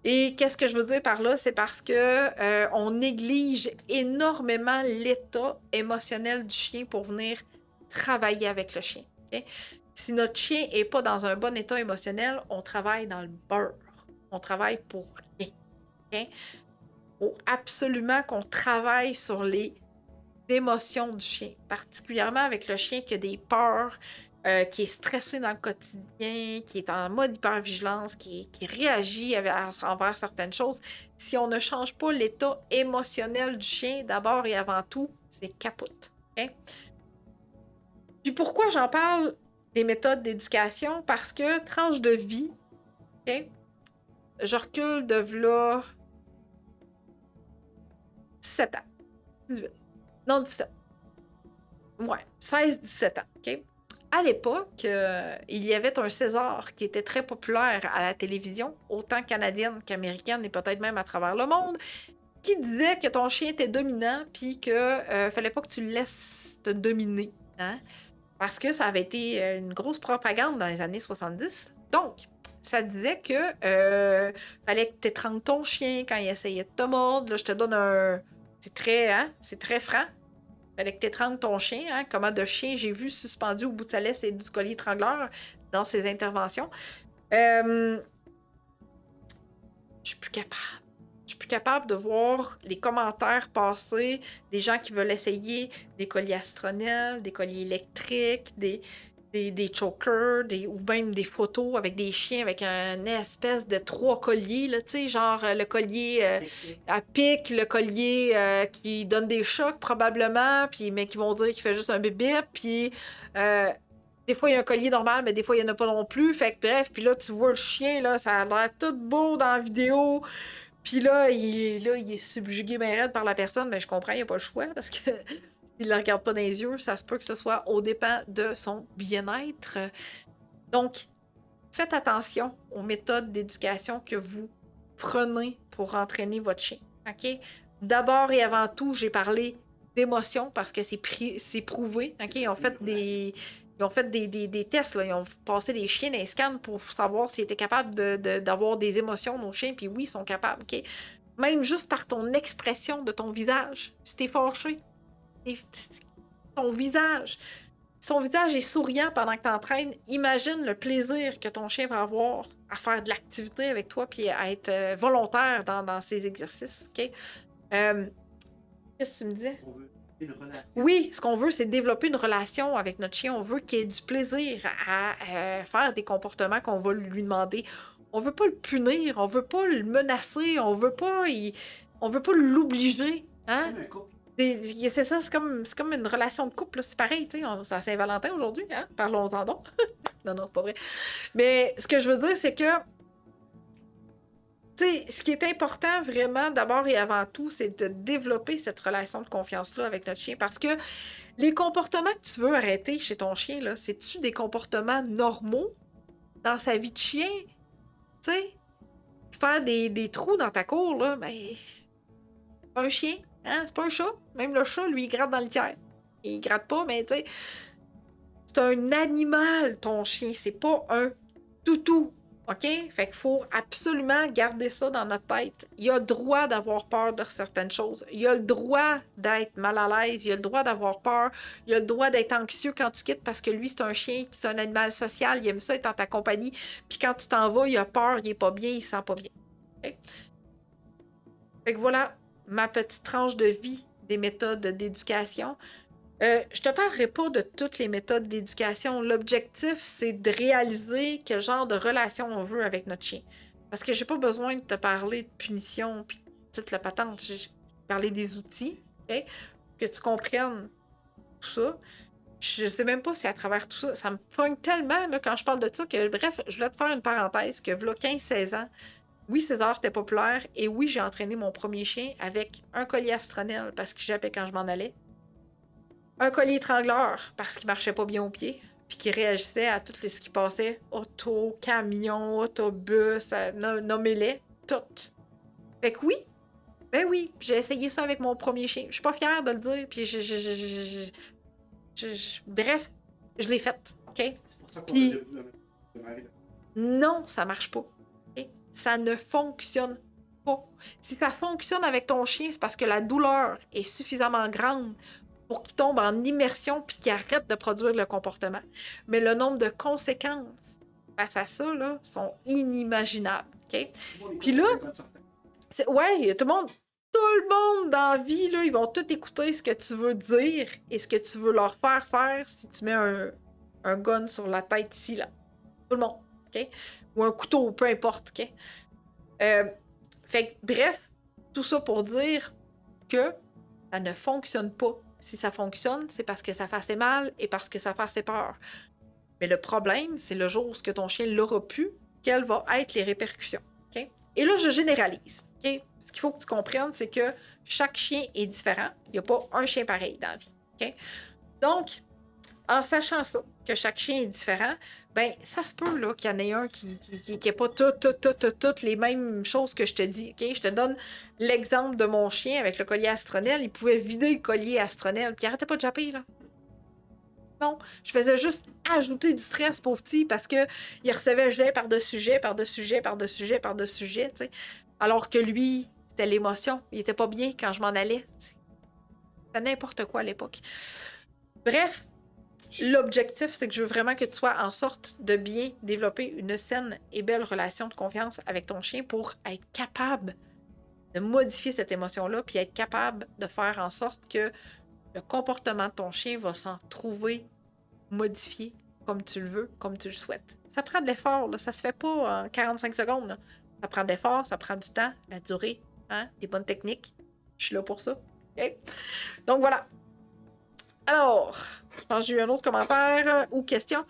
Et qu'est-ce que je veux dire par là? C'est parce que on néglige énormément l'état émotionnel du chien pour venir travailler avec le chien. Okay? Si notre chien n'est pas dans un bon état émotionnel, on travaille dans le beurre. On travaille pour rien. Okay? Il faut absolument qu'on travaille sur les émotions du chien, particulièrement avec le chien qui a des peurs, qui est stressé dans le quotidien, qui est en mode hypervigilance, qui réagit envers certaines choses. Si on ne change pas l'état émotionnel du chien, d'abord et avant tout, c'est capote. Okay? Puis pourquoi j'en parle des méthodes d'éducation? Parce que tranche de vie, okay? Je recule de v'là 17 ans. 18. Non, 17. Ouais, 16-17 ans, OK? À l'époque, il y avait un César qui était très populaire à la télévision, autant canadienne qu'américaine et peut-être même à travers le monde, qui disait que ton chien était dominant puis que fallait pas que tu le laisses te dominer. Hein? Parce que ça avait été une grosse propagande dans les années 70. Donc, ça disait que fallait que tu étrangles ton chien quand il essayait de te mordre. Là, je te donne un... C'est très franc. Fallait que tu étrangles ton chien. Hein? Comment de chien j'ai vu suspendu au bout de sa laisse et du collier étrangleur dans ses interventions. Je suis plus capable. Je suis plus capable de voir les commentaires passer des gens qui veulent essayer des colliers astronnels, des colliers électriques, des chokers, ou même des photos avec des chiens avec une espèce de 3 colliers, là, tu sais, genre le collier à pic, le collier qui donne des chocs probablement, puis, mais qui vont dire qu'il fait juste un bip-bip, puis des fois il y a un collier normal, mais des fois il n'y en a pas non plus, fait que bref, puis là tu vois le chien, là, ça a l'air tout beau dans la vidéo, puis là, il est subjugué bien raide par la personne, mais je comprends, il n'y a pas le choix, parce que il ne la regarde pas dans les yeux, ça se peut que ce soit aux dépens de son bien-être. Donc, faites attention aux méthodes d'éducation que vous prenez pour entraîner votre chien. OK? D'abord et avant tout, j'ai parlé d'émotion parce que c'est prouvé. OK? Ils ont fait des tests, là. Ils ont passé des chiens dans les scans pour savoir s'ils étaient capables d'avoir des émotions, nos chiens, puis oui, ils sont capables. OK? Même juste par ton expression de ton visage. Si t'es fâché, son visage est souriant pendant que tu entraînes. Imagine le plaisir que ton chien va avoir à faire de l'activité avec toi puis à être volontaire dans ses exercices. OK? Qu'est-ce que tu me disais? On veut une relation. Oui, ce qu'on veut, c'est développer une relation avec notre chien. On veut qu'il ait du plaisir à faire des comportements qu'on va lui demander. On veut pas le punir, on veut pas le menacer, on veut pas l'obliger. Hein? Comme un couple. C'est ça, c'est comme une relation de couple, là. C'est pareil, tu sais, c'est à Saint-Valentin aujourd'hui, hein? Parlons-en donc. Non, c'est pas vrai. Mais ce que je veux dire, c'est que, tu sais, ce qui est important vraiment, d'abord et avant tout, c'est de développer cette relation de confiance-là avec notre chien, parce que les comportements que tu veux arrêter chez ton chien, là, c'est-tu des comportements normaux dans sa vie de chien? Tu sais, faire des trous dans ta cour, là, ben, c'est pas un chien. Hein? C'est pas un chat. Même le chat, lui, il gratte dans le litière. Il gratte pas, mais tu sais, c'est un animal, ton chien. C'est pas un toutou. OK? Fait qu'il faut absolument garder ça dans notre tête. Il a le droit d'avoir peur de certaines choses. Il a le droit d'être mal à l'aise. Il a le droit d'avoir peur. Il a le droit d'être anxieux quand tu quittes parce que lui, c'est un chien, c'est un animal social. Il aime ça être en ta compagnie. Puis quand tu t'en vas, il a peur, il est pas bien, il se sent pas bien. OK? Fait que voilà ma petite tranche de vie des méthodes d'éducation. Je te parlerai pas de toutes les méthodes d'éducation. L'objectif, c'est de réaliser quel genre de relation on veut avec notre chien. Parce que j'ai pas besoin de te parler de punition puis toute la patente. J'ai parlé des outils, okay? Que tu comprennes tout ça. Je sais même pas si à travers tout ça, ça me pogne tellement là, quand je parle de ça que, bref, je voulais te faire une parenthèse que, v'là 15-16 ans, oui, César était populaire et oui, j'ai entraîné mon premier chien avec un collier astronel parce qu'il jappait quand je m'en allais. Un collier étrangleur parce qu'il marchait pas bien au pied puis qu'il réagissait à tout ce qui passait. Auto, camion, autobus, nommez-les, tout. Fait que oui, Ben oui, j'ai essayé ça avec mon premier chien. Je suis pas fière de le dire, puis bref, je l'ai fait, OK? C'est pour ça qu'on Puis- a le mari. Non, ça marche pas. OK? Ça ne fonctionne pas. Si ça fonctionne avec ton chien, c'est parce que la douleur est suffisamment grande pour qu'il tombe en immersion puis qu'il arrête de produire le comportement. Mais le nombre de conséquences face à ça, là, sont inimaginables, OK? Puis là, ouais, tout le monde dans la vie, là, ils vont tout écouter ce que tu veux dire et ce que tu veux leur faire si tu mets un gun sur la tête ici, là. Tout le monde, OK? Ou un couteau, peu importe, OK? Fait que, bref, tout ça pour dire que ça ne fonctionne pas. Si ça fonctionne, c'est parce que ça fait assez mal et parce que ça fait assez peur. Mais le problème, c'est le jour où ce que ton chien l'aura pu, quelles vont être les répercussions, OK? Et là, je généralise, OK? Ce qu'il faut que tu comprennes, c'est que chaque chien est différent. Il n'y a pas un chien pareil dans la vie, OK? Donc, en sachant ça, que chaque chien est différent, ben ça se peut là, qu'il y en ait un qui n'ait pas toutes les mêmes choses que je te dis, OK? Je te donne l'exemple de mon chien avec le collier Astronel. Il pouvait vider le collier Astronel, puis il arrêtait pas de japper, là. Non, je faisais juste ajouter du stress pour petit parce que il recevait jet par-dessus jet, par-dessus jet, par-dessus jet, par-dessus jet, tu sais. Alors que lui, c'était l'émotion. Il était pas bien quand je m'en allais. C'était n'importe quoi à l'époque. Bref, l'objectif, c'est que je veux vraiment que tu sois en sorte de bien développer une saine et belle relation de confiance avec ton chien pour être capable de modifier cette émotion-là, puis être capable de faire en sorte que le comportement de ton chien va s'en trouver modifié comme tu le veux, comme tu le souhaites. Ça prend de l'effort, là. Ça se fait pas en 45 secondes, là. Ça prend de l'effort, ça prend du temps, la durée, hein, des bonnes techniques. Je suis là pour ça. OK? Donc voilà. Alors, je pense que j'ai eu un autre commentaire ou question.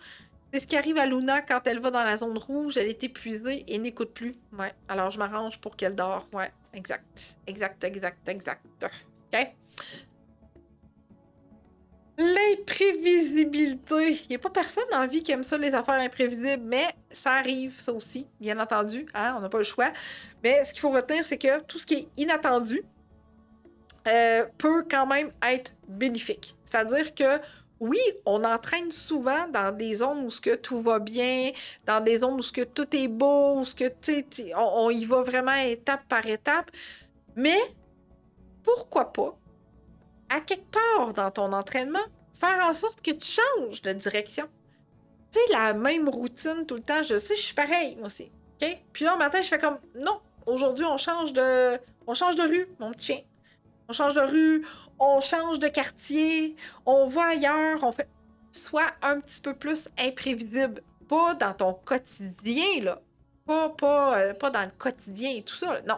C'est ce qui arrive à Luna quand elle va dans la zone rouge, elle est épuisée et n'écoute plus. Ouais, alors je m'arrange pour qu'elle dort. Ouais, exact. OK? L'imprévisibilité. Il n'y a pas personne dans la vie qui aime ça, les affaires imprévisibles, mais ça arrive, ça aussi, bien entendu. Hein? On n'a pas le choix. Mais ce qu'il faut retenir, c'est que tout ce qui est inattendu peut quand même être bénéfique. C'est-à-dire que, oui, on entraîne souvent dans des zones où ce que tout va bien, dans des zones où ce que tout est beau, où ce que, on y va vraiment étape par étape. Mais, pourquoi pas, à quelque part dans ton entraînement, faire en sorte que tu changes de direction. Tu sais, la même routine tout le temps, je sais, je suis pareil, moi aussi. OK? Puis là, un matin, je fais comme, non, aujourd'hui, on change de rue, mon petit chien. On change de rue, on change de quartier, on va ailleurs, on fait... Sois un petit peu plus imprévisible. Pas dans ton quotidien, là. Pas dans le quotidien et tout ça, là. Non.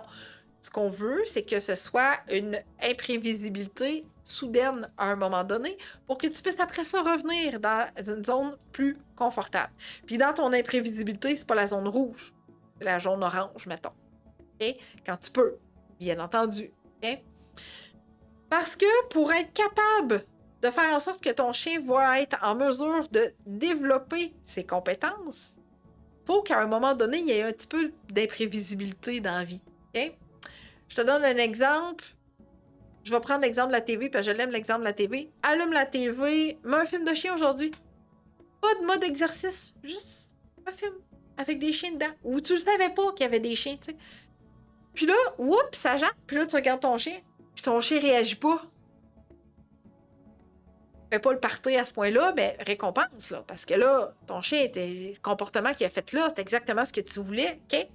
Ce qu'on veut, c'est que ce soit une imprévisibilité soudaine à un moment donné pour que tu puisses après ça revenir dans une zone plus confortable. Puis dans ton imprévisibilité, c'est pas la zone rouge, c'est la zone orange, mettons. OK? Quand tu peux, bien entendu. OK? Parce que pour être capable de faire en sorte que ton chien va être en mesure de développer ses compétences, il faut qu'à un moment donné, il y ait un petit peu d'imprévisibilité dans la vie. OK? Je te donne un exemple. Je vais prendre l'exemple de la TV, parce que je l'aime l'exemple de la TV. Allume la TV, mets un film de chien aujourd'hui. Pas de mode exercice, juste un film avec des chiens dedans. Ou tu ne savais pas qu'il y avait des chiens, tu sais. Puis là, oups, ça jappe. Puis là, tu regardes ton chien, puis ton chien réagit pas. Fais pas le party à ce point-là, ben récompense, là. Parce que là, ton chien était... Le comportement qu'il a fait là, c'est exactement ce que tu voulais, OK?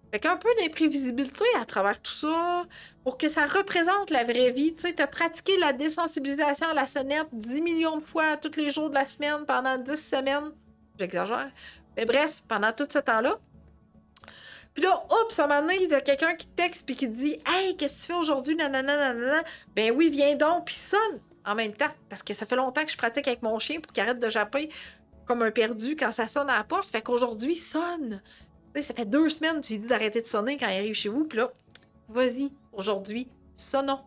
Fait qu'un peu d'imprévisibilité à travers tout ça, pour que ça représente la vraie vie. Tu sais, t'as pratiqué la désensibilisation à la sonnette 10 millions de fois tous les jours de la semaine pendant 10 semaines. J'exagère. Mais bref, pendant tout ce temps-là. Puis là, oups, à un moment donné, il y a quelqu'un qui te texte puis qui te dit « Hey, qu'est-ce que tu fais aujourd'hui? Nanana. » Ben oui, viens donc, puis sonne en même temps. Parce que ça fait longtemps que je pratique avec mon chien pour qu'il arrête de japper comme un perdu quand ça sonne à la porte. Fait qu'aujourd'hui, sonne. Ça fait 2 semaines que tu lui dis d'arrêter de sonner quand il arrive chez vous, puis là, vas-y, aujourd'hui, sonnons.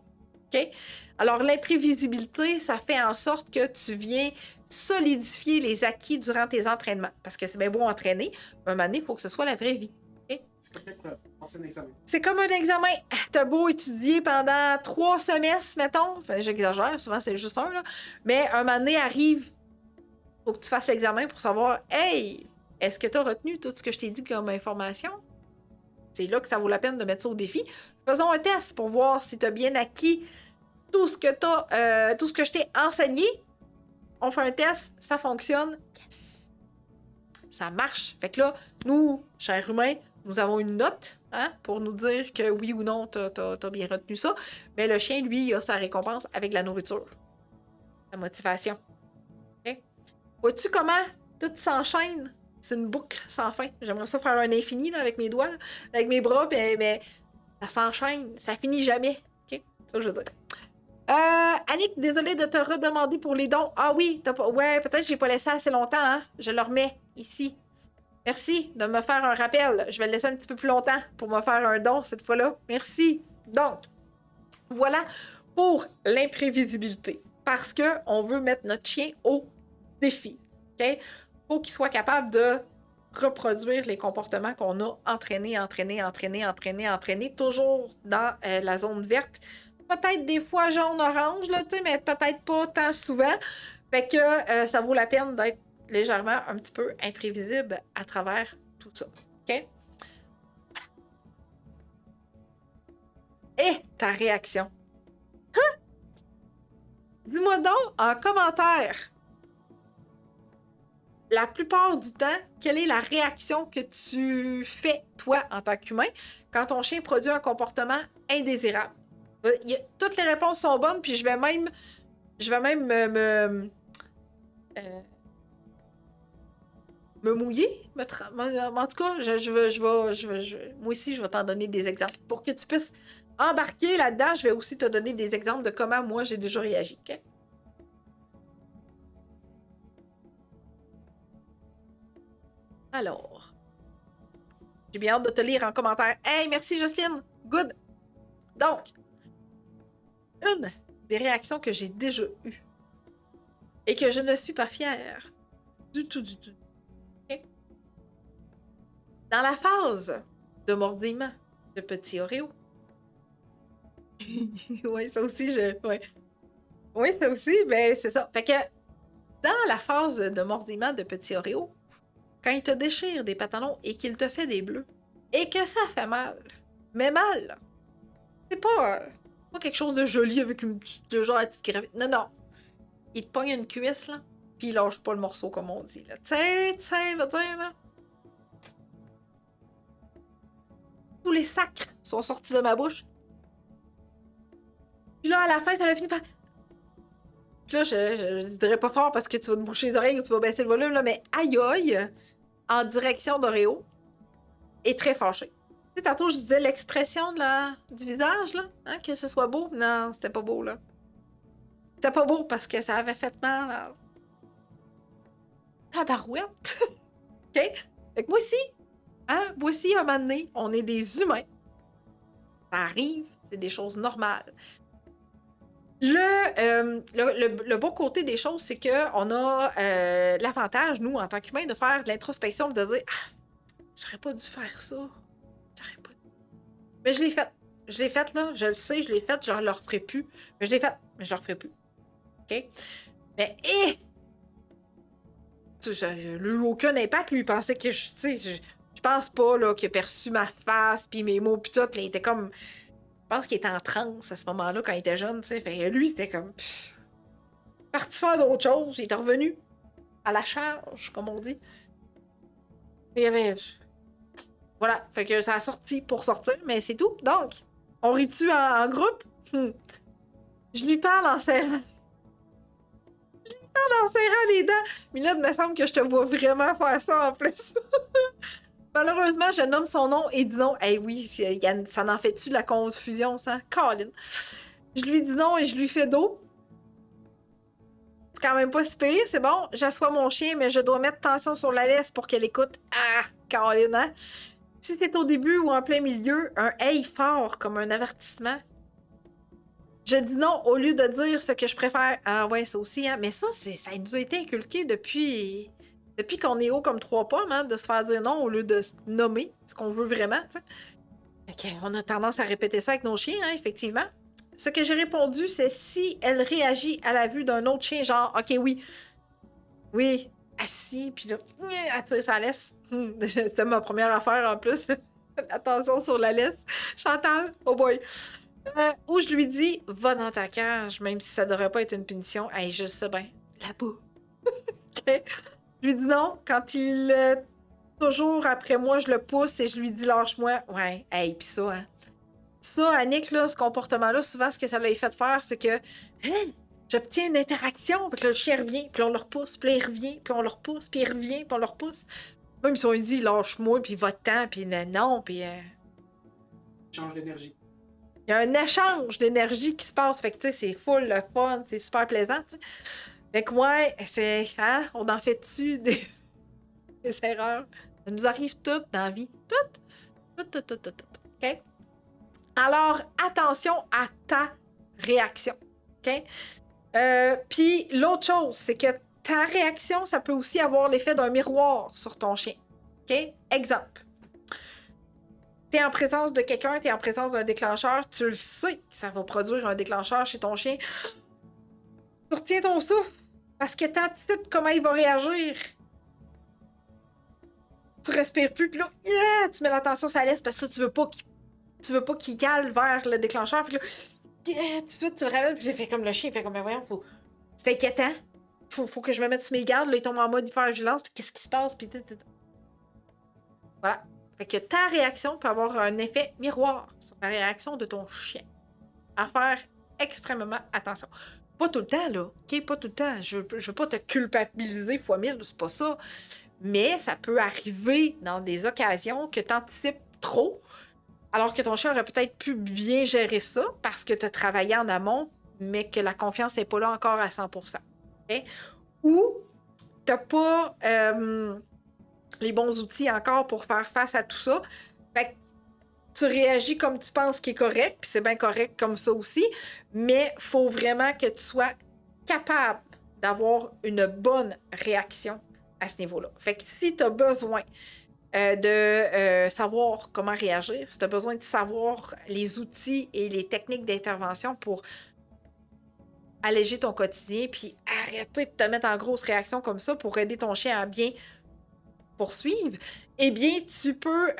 OK? Alors, l'imprévisibilité, ça fait en sorte que tu viens solidifier les acquis durant tes entraînements. Parce que c'est bien beau entraîner, mais à un moment donné, il faut que ce soit la vraie vie. OK? Peut-être passer un examen. C'est comme un examen. T'as beau étudier pendant 3 semestres, mettons. Enfin, j'exagère, souvent c'est juste un, là. Mais un moment donné arrive, faut que tu fasses l'examen pour savoir, hey, est-ce que t'as retenu tout ce que je t'ai dit comme information? C'est là que ça vaut la peine de mettre ça au défi. Faisons un test pour voir si t'as bien acquis tout ce que tout ce que je t'ai enseigné. On fait un test, ça fonctionne. Yes! Ça marche. Fait que là, nous, chers humains, nous avons une note, hein, pour nous dire que oui ou non, t'as bien retenu ça. Mais le chien, lui, il a sa récompense avec la nourriture. La motivation. Okay? Vois-tu comment tout s'enchaîne? C'est une boucle sans fin. J'aimerais ça faire un infini là, avec mes doigts, là, avec mes bras, mais ça s'enchaîne. Ça finit jamais. OK? Ça, je veux dire. Annick, désolée de te redemander pour les dons. Ah oui, t'as pas... Ouais, peut-être que je l'ai pas laissé assez longtemps, hein? Je le remets ici. Merci de me faire un rappel. Je vais le laisser un petit peu plus longtemps pour me faire un don cette fois-là. Merci. Donc, voilà pour l'imprévisibilité. Parce qu'on veut mettre notre chien au défi. OK? Faut qu'il soit capable de reproduire les comportements qu'on a entraînés, toujours dans la zone verte. Peut-être des fois jaune-orange, là, tu sais, mais peut-être pas tant souvent. Fait que ça vaut la peine d'être légèrement un petit peu imprévisible à travers tout ça. OK? Et ta réaction? Hein? Dis-moi donc en commentaire. La plupart du temps, quelle est la réaction que tu fais, toi, en tant qu'humain, quand ton chien produit un comportement indésirable? Toutes les réponses sont bonnes, puis je vais même me mouiller. En tout cas, moi aussi, je vais t'en donner des exemples. Pour que tu puisses embarquer là-dedans, je vais aussi te donner des exemples de comment moi, j'ai déjà réagi. OK? Alors, j'ai bien hâte de te lire en commentaire. Hey, merci Jocelyne! Good! Donc, une des réactions que j'ai déjà eues et que je ne suis pas fière du tout. Okay? Dans la phase de mordillement de petit Oreo. Oui, ça aussi, Oui, ça aussi, ben c'est ça. Fait que dans la phase de mordillement de petit Oreo, quand il te déchire des pantalons et qu'il te fait des bleus, et que ça fait mal, mais mal, c'est pas quelque chose de joli avec une petite gravité. Non. Il te pogne une cuisse, là, puis il lâche pas le morceau, comme on dit, là. Tiens, va dire, là. Tous les sacres sont sortis de ma bouche. Puis là, à la fin, ça a fini par... Puis là, je dirais pas fort parce que tu vas te boucher les oreilles ou tu vas baisser le volume, là, mais aïe, en direction d'Oreo, est très fâché. Tu sais, tantôt, je disais l'expression du visage, là, hein, que ce soit beau. Non, c'était pas beau, là. C'était pas beau parce que ça avait fait mal, là. Tabarouette! OK? Fait que moi aussi, un moment donné, on est des humains. Ça arrive, c'est des choses normales. Le bon côté des choses, c'est qu'on a l'avantage, nous, en tant qu'humains, de faire de l'introspection et de dire « Ah, j'aurais pas dû faire ça. J'aurais pas dû. » Mais je l'ai fait. Je l'ai fait, là. Je le sais, je l'ai fait. Je ne le referai plus. Mais je l'ai fait. Mais je le referai plus. OK? Mais, ça n'a eu aucun impact. Lui, il pensait que je pense pas, là, qu'il a perçu ma face, puis mes mots, puis tout. Là, il était comme... Je pense qu'il était en transe à ce moment-là, quand il était jeune, tu sais. Fait lui, c'était comme... parti faire d'autres choses. Il était revenu à la charge, comme on dit. Il y avait... Voilà. Fait que ça a sorti pour sortir, mais c'est tout. Donc, on rit-tu en groupe? Je lui parle en serrant... les dents. Mais là, il me semble que je te vois vraiment faire ça en plus. Malheureusement, je nomme son nom et dis non. Eh oui, ça n'en fait-tu de la confusion, ça? Colin. Je lui dis non et je lui fais dos. C'est quand même pas si pire, c'est bon. J'assois mon chien, mais je dois mettre tension sur la laisse pour qu'elle écoute. Ah, Colin, hein? Si c'est au début ou en plein milieu, un hey fort comme un avertissement. Je dis non au lieu de dire ce que je préfère. Ah ouais, ça aussi, hein. Mais ça nous a été inculqué depuis Depuis qu'on est haut comme 3 pommes, hein, de se faire dire non au lieu de se nommer ce qu'on veut vraiment, tu sais. Fait qu'on a tendance à répéter ça avec nos chiens, hein, effectivement. Ce que j'ai répondu, c'est si elle réagit à la vue d'un autre chien, genre, OK, oui, assis, puis là, elle tire sa laisse. C'était ma première affaire en plus. Attention sur la laisse. Chantal, oh boy. Où je lui dis, va dans ta cage, même si ça devrait pas être une punition. Hey, je sais bien, là-bas. OK? Je lui dis non, quand il toujours après moi, je le pousse et je lui dis lâche-moi. Ouais, hey, pis ça, hein. Ça, Annick, là, ce comportement-là, souvent, ce que ça l'a fait faire, c'est que j'obtiens une interaction, puis que le chien revient, puis on le repousse, puis là, il revient, puis on le repousse, puis il revient, puis on le repousse. Même si on lui dit lâche-moi, puis va-t'en, puis non, puis. Change d'énergie. Il y a un échange d'énergie qui se passe. Fait que, tu sais, c'est full le fun, c'est super plaisant, tu sais. Fait que, ouais, c'est. Hein, on en fait dessus des erreurs. Ça nous arrive toutes dans la vie. Toutes. OK? Alors, attention à ta réaction. OK? Puis, l'autre chose, c'est que ta réaction, ça peut aussi avoir l'effet d'un miroir sur ton chien. OK? Exemple. T'es en présence de quelqu'un, t'es en présence d'un déclencheur, tu le sais que ça va produire un déclencheur chez ton chien. Tu retiens ton souffle parce que t'anticipes comment il va réagir. Tu respires plus, puis là, tu mets l'attention sur la laisse parce que là, tu veux pas qu'il cale vers le déclencheur. Puis là, tout de suite, tu le ramènes, puis j'ai fait comme le chien, il fait comme, ben voyons, c'est inquiétant. Faut que je me mette sur mes gardes, là, il tombe en mode hypervigilance, puis qu'est-ce qui se passe, puis voilà. Fait que ta réaction peut avoir un effet miroir sur la réaction de ton chien. À faire extrêmement attention. Pas tout le temps, là. OK? Pas tout le temps. Je veux pas te culpabiliser fois 1000, c'est pas ça. Mais ça peut arriver dans des occasions que tu anticipes trop, alors que ton chien aurait peut-être pu bien gérer ça parce que tu as travaillé en amont, mais que la confiance n'est pas là encore à 100%. Okay? Ou tu n'as pas les bons outils encore pour faire face à tout ça. Fait que tu réagis comme tu penses qu'il est correct, puis c'est bien correct comme ça aussi, mais il faut vraiment que tu sois capable d'avoir une bonne réaction à ce niveau-là. Fait que si tu as besoin de savoir comment réagir, si tu as besoin de savoir les outils et les techniques d'intervention pour alléger ton quotidien, puis arrêter de te mettre en grosse réaction comme ça pour aider ton chien à bien poursuivre, eh bien, tu peux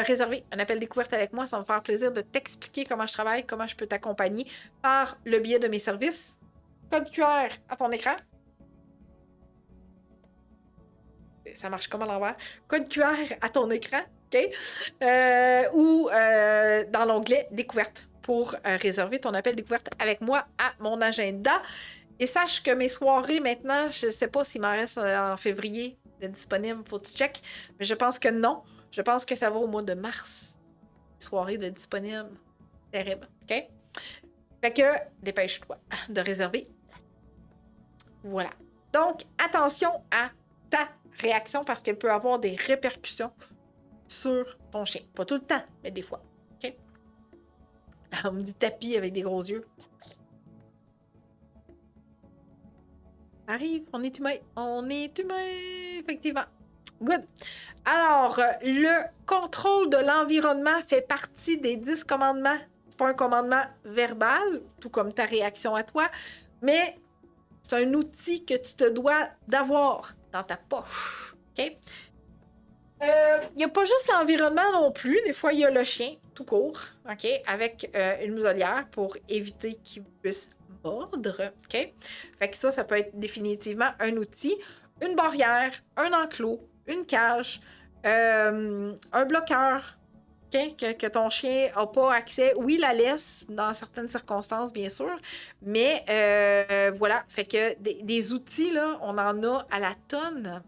réserver un appel découverte avec moi. Ça va me faire plaisir de t'expliquer comment je travaille, comment je peux t'accompagner par le biais de mes services. Code QR à ton écran. Ça marche comme à l'envers. Code QR à ton écran, OK? Ou dans l'onglet découverte pour réserver ton appel découverte avec moi à mon agenda. Et sache que mes soirées maintenant, je ne sais pas s'il m'en reste en février de disponible, faut que tu check, mais je pense que non. Je pense que ça va au mois de mars. Soirée de disponible. Terrible, OK? Fait que dépêche-toi de réserver. Voilà. Donc, attention à ta réaction parce qu'elle peut avoir des répercussions sur ton chien. Pas tout le temps, mais des fois. OK? On me dit tapis avec des gros yeux. Arrive, on est humain. On est humain, effectivement. Good. Alors, le contrôle de l'environnement fait partie des 10 commandements. C'est pas un commandement verbal, tout comme ta réaction à toi, mais c'est un outil que tu te dois d'avoir dans ta poche. OK? Il n'y a pas juste l'environnement non plus. Des fois, il y a le chien, tout court, OK? Avec une muselière pour éviter qu'il puisse mordre. OK? Fait que ça peut être définitivement un outil. Une barrière, un enclos, une cage, un bloqueur, okay? Que ton chien n'a pas accès. Oui, la laisse, dans certaines circonstances, bien sûr, mais voilà. Fait que des outils, là, on en a à la tonne.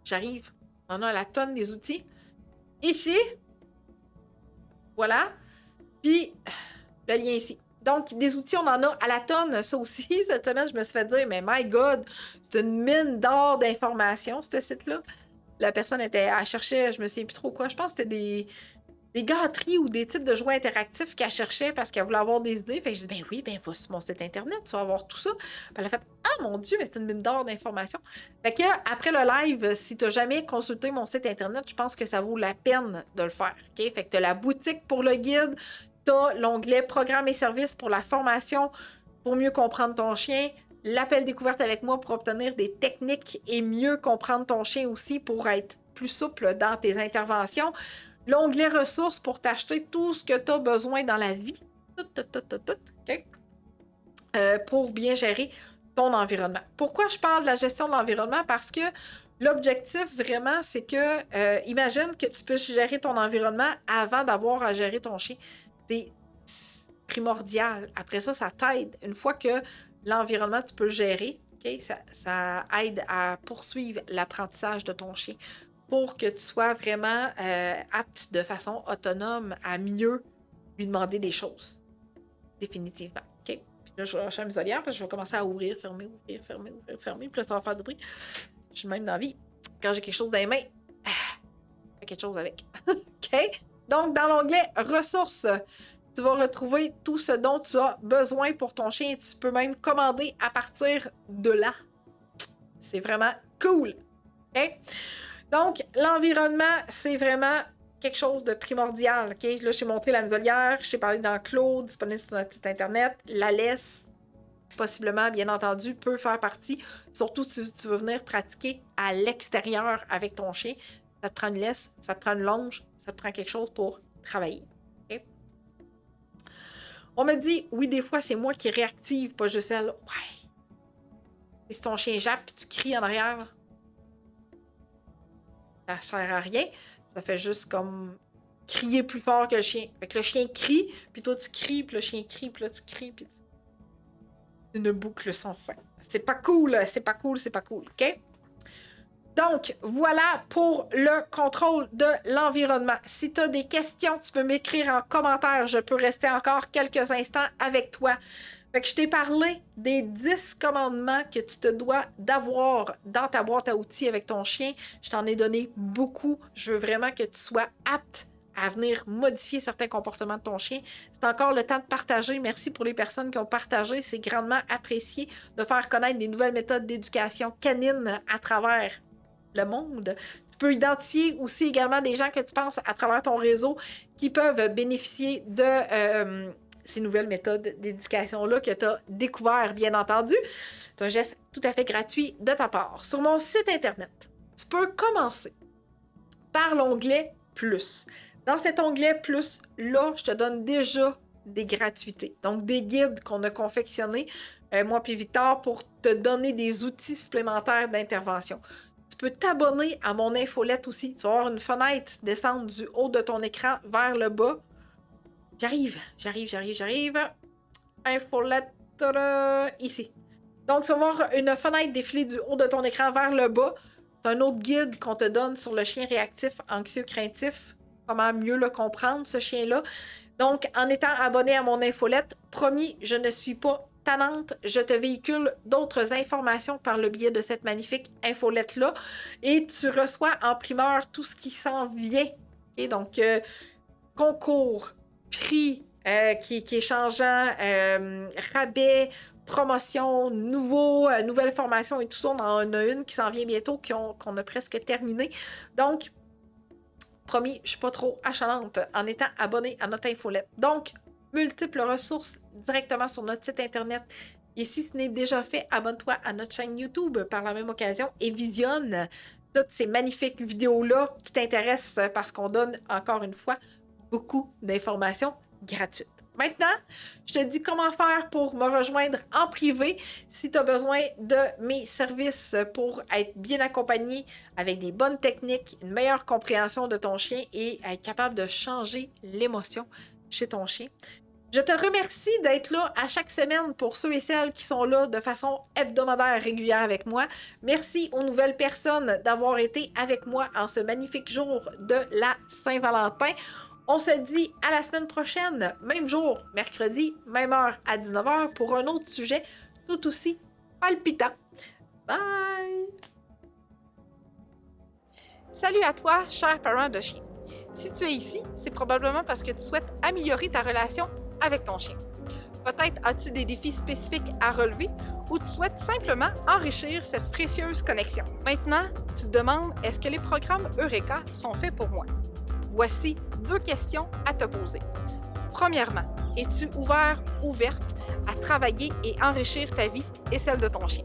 J'arrive. On en a à la tonne des outils. Ici, voilà. Puis, le lien ici. Donc, des outils, on en a à la tonne. Ça aussi, cette semaine, je me suis fait dire, mais my God, c'est une mine d'or d'informations, ce site-là. La personne elle cherchait, je me souviens plus trop quoi, je pense que c'était gâteries ou des types de jouets interactifs qu'elle cherchait parce qu'elle voulait avoir des idées. Fait que je dis, ben oui, ben va sur mon site internet, tu vas avoir tout ça. Puis elle a fait, ah mon Dieu, mais c'est une mine d'or d'informations. Fait que après le live, si tu n'as jamais consulté mon site internet, je pense que ça vaut la peine de le faire. OK? Fait que tu as la boutique pour le guide, tu as l'onglet programmes et services pour la formation pour mieux comprendre ton chien, l'appel découverte avec moi pour obtenir des techniques et mieux comprendre ton chien aussi pour être plus souple dans tes interventions. L'onglet ressources pour t'acheter tout ce que tu as besoin dans la vie. OK? Pour bien gérer ton environnement. Pourquoi je parle de la gestion de l'environnement? Parce que l'objectif vraiment, c'est que imagine que tu puisses gérer ton environnement avant d'avoir à gérer ton chien. C'est primordial. Après ça, ça t'aide. Une fois que l'environnement, tu peux le gérer, okay? Ça aide à poursuivre l'apprentissage de ton chien pour que tu sois vraiment apte de façon autonome à mieux lui demander des choses. Définitivement. OK? Puis là, je vais lâcher la muselière parce que je vais commencer à ouvrir, fermer, ouvrir, fermer, ouvrir, fermer. Puis là, ça va faire du bruit. Je suis même dans la vie. Quand j'ai quelque chose dans les mains, je fais quelque chose avec. OK? Donc, dans l'onglet ressources, tu vas retrouver tout ce dont tu as besoin pour ton chien et tu peux même commander à partir de là. C'est vraiment cool. OK? Donc, l'environnement, c'est vraiment quelque chose de primordial. Okay? Là, je t'ai montré la muselière, je t'ai parlé d'enclos, disponible sur notre site internet. La laisse, possiblement, bien entendu, peut faire partie, surtout si tu veux venir pratiquer à l'extérieur avec ton chien. Ça te prend une laisse, ça te prend une longe, ça te prend quelque chose pour travailler. Okay? On me dit, oui, des fois, c'est moi qui réactive, pas juste elle. Ouais. Et si ton chien jappe puis tu cries en arrière, là, ça sert à rien. Ça fait juste comme crier plus fort que le chien. Fait que le chien crie, puis toi tu cries, puis le chien crie, puis là tu cries, puis une boucle sans fin. C'est pas cool, c'est pas cool, c'est pas cool, OK? Donc, voilà pour le contrôle de l'environnement. Si tu as des questions, tu peux m'écrire en commentaire. Je peux rester encore quelques instants avec toi. Fait que je t'ai parlé des 10 commandements que tu te dois d'avoir dans ta boîte à outils avec ton chien. Je t'en ai donné beaucoup. Je veux vraiment que tu sois apte à venir modifier certains comportements de ton chien. C'est encore le temps de partager. Merci pour les personnes qui ont partagé. C'est grandement apprécié de faire connaître des nouvelles méthodes d'éducation canine à travers le monde. Tu peux identifier aussi également des gens que tu penses à travers ton réseau qui peuvent bénéficier de ces nouvelles méthodes d'éducation-là que tu as découvert, bien entendu. C'est un geste tout à fait gratuit de ta part. Sur mon site Internet, tu peux commencer par l'onglet « Plus ». Dans cet onglet « Plus », là, je te donne déjà des gratuités. Donc, des guides qu'on a confectionnés, moi puis Victor, pour te donner des outils supplémentaires d'intervention. Tu peux t'abonner à mon infolette aussi. Tu vas avoir une fenêtre descendre du haut de ton écran vers le bas. J'arrive. Infolette, ici. Donc, tu vas voir une fenêtre défiler du haut de ton écran vers le bas. C'est un autre guide qu'on te donne sur le chien réactif, anxieux, craintif. Comment mieux le comprendre, ce chien-là. Donc, en étant abonné à mon infolette, promis, je ne suis pas tannante. Je te véhicule d'autres informations par le biais de cette magnifique infolette-là. Et tu reçois en primeur tout ce qui s'en vient. Okay? Donc, concours, prix qui est changeant, rabais, promotion, nouvelles formations et tout ça. On en a une qui s'en vient bientôt, qu'on a presque terminé. Donc, promis, je ne suis pas trop achalante en étant abonné à notre infolette. Donc, multiples ressources directement sur notre site Internet. Et si ce n'est déjà fait, abonne-toi à notre chaîne YouTube par la même occasion et visionne toutes ces magnifiques vidéos-là qui t'intéressent parce qu'on donne, encore une fois, beaucoup d'informations gratuites. Maintenant, je te dis comment faire pour me rejoindre en privé si tu as besoin de mes services pour être bien accompagné avec des bonnes techniques, une meilleure compréhension de ton chien et être capable de changer l'émotion chez ton chien. Je te remercie d'être là à chaque semaine pour ceux et celles qui sont là de façon hebdomadaire, régulière avec moi. Merci aux nouvelles personnes d'avoir été avec moi en ce magnifique jour de la Saint-Valentin. On se dit à la semaine prochaine, même jour, mercredi, même heure à 19h pour un autre sujet tout aussi palpitant. Bye! Salut à toi, cher parent de chien. Si tu es ici, c'est probablement parce que tu souhaites améliorer ta relation avec ton chien. Peut-être as-tu des défis spécifiques à relever ou tu souhaites simplement enrichir cette précieuse connexion. Maintenant, tu te demandes, est-ce que les programmes Eureka sont faits pour moi? Voici 2 questions à te poser. Premièrement, es-tu ouverte à travailler et enrichir ta vie et celle de ton chien?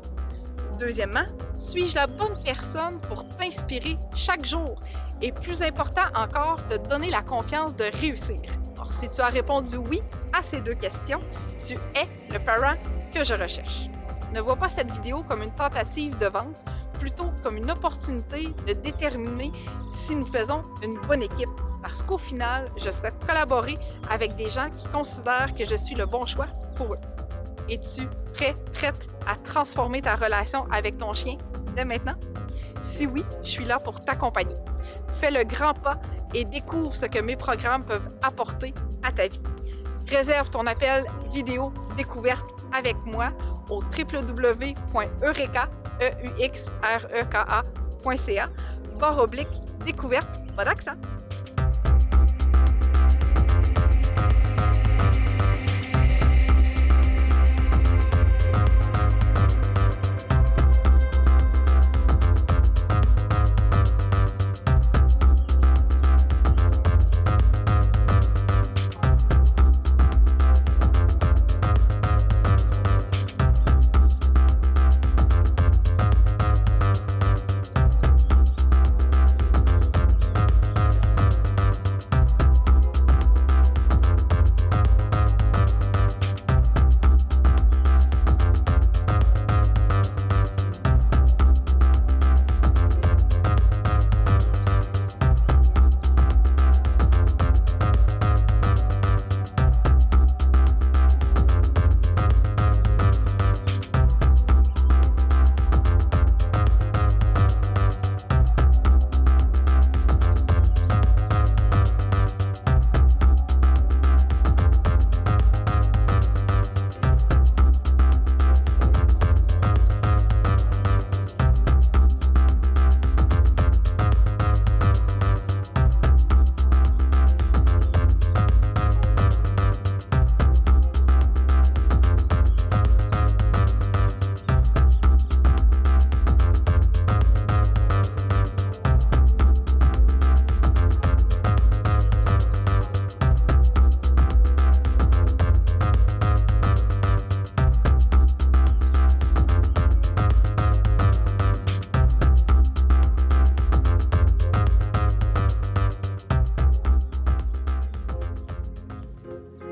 Deuxièmement, suis-je la bonne personne pour t'inspirer chaque jour? Et plus important encore, te donner la confiance de réussir. Alors, si tu as répondu oui à ces 2 questions, tu es le parent que je recherche. Ne vois pas cette vidéo comme une tentative de vente, plutôt comme une opportunité de déterminer si nous faisons une bonne équipe. Parce qu'au final, je souhaite collaborer avec des gens qui considèrent que je suis le bon choix pour eux. Es-tu prête à transformer ta relation avec ton chien dès maintenant? Si oui, je suis là pour t'accompagner. Fais le grand pas et découvre ce que mes programmes peuvent apporter à ta vie. Réserve ton appel vidéo découverte avec moi au www.eureka.ca/découverte, pas d'accent.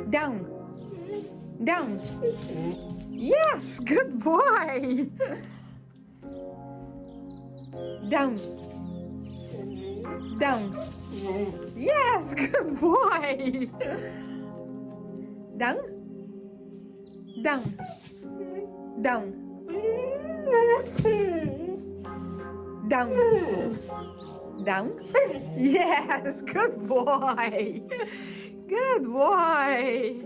Down. Down. Yes, good boy. Down. Down. Yes, good boy. Down. Down. Down. Down. Down. Yes, good boy. Good boy.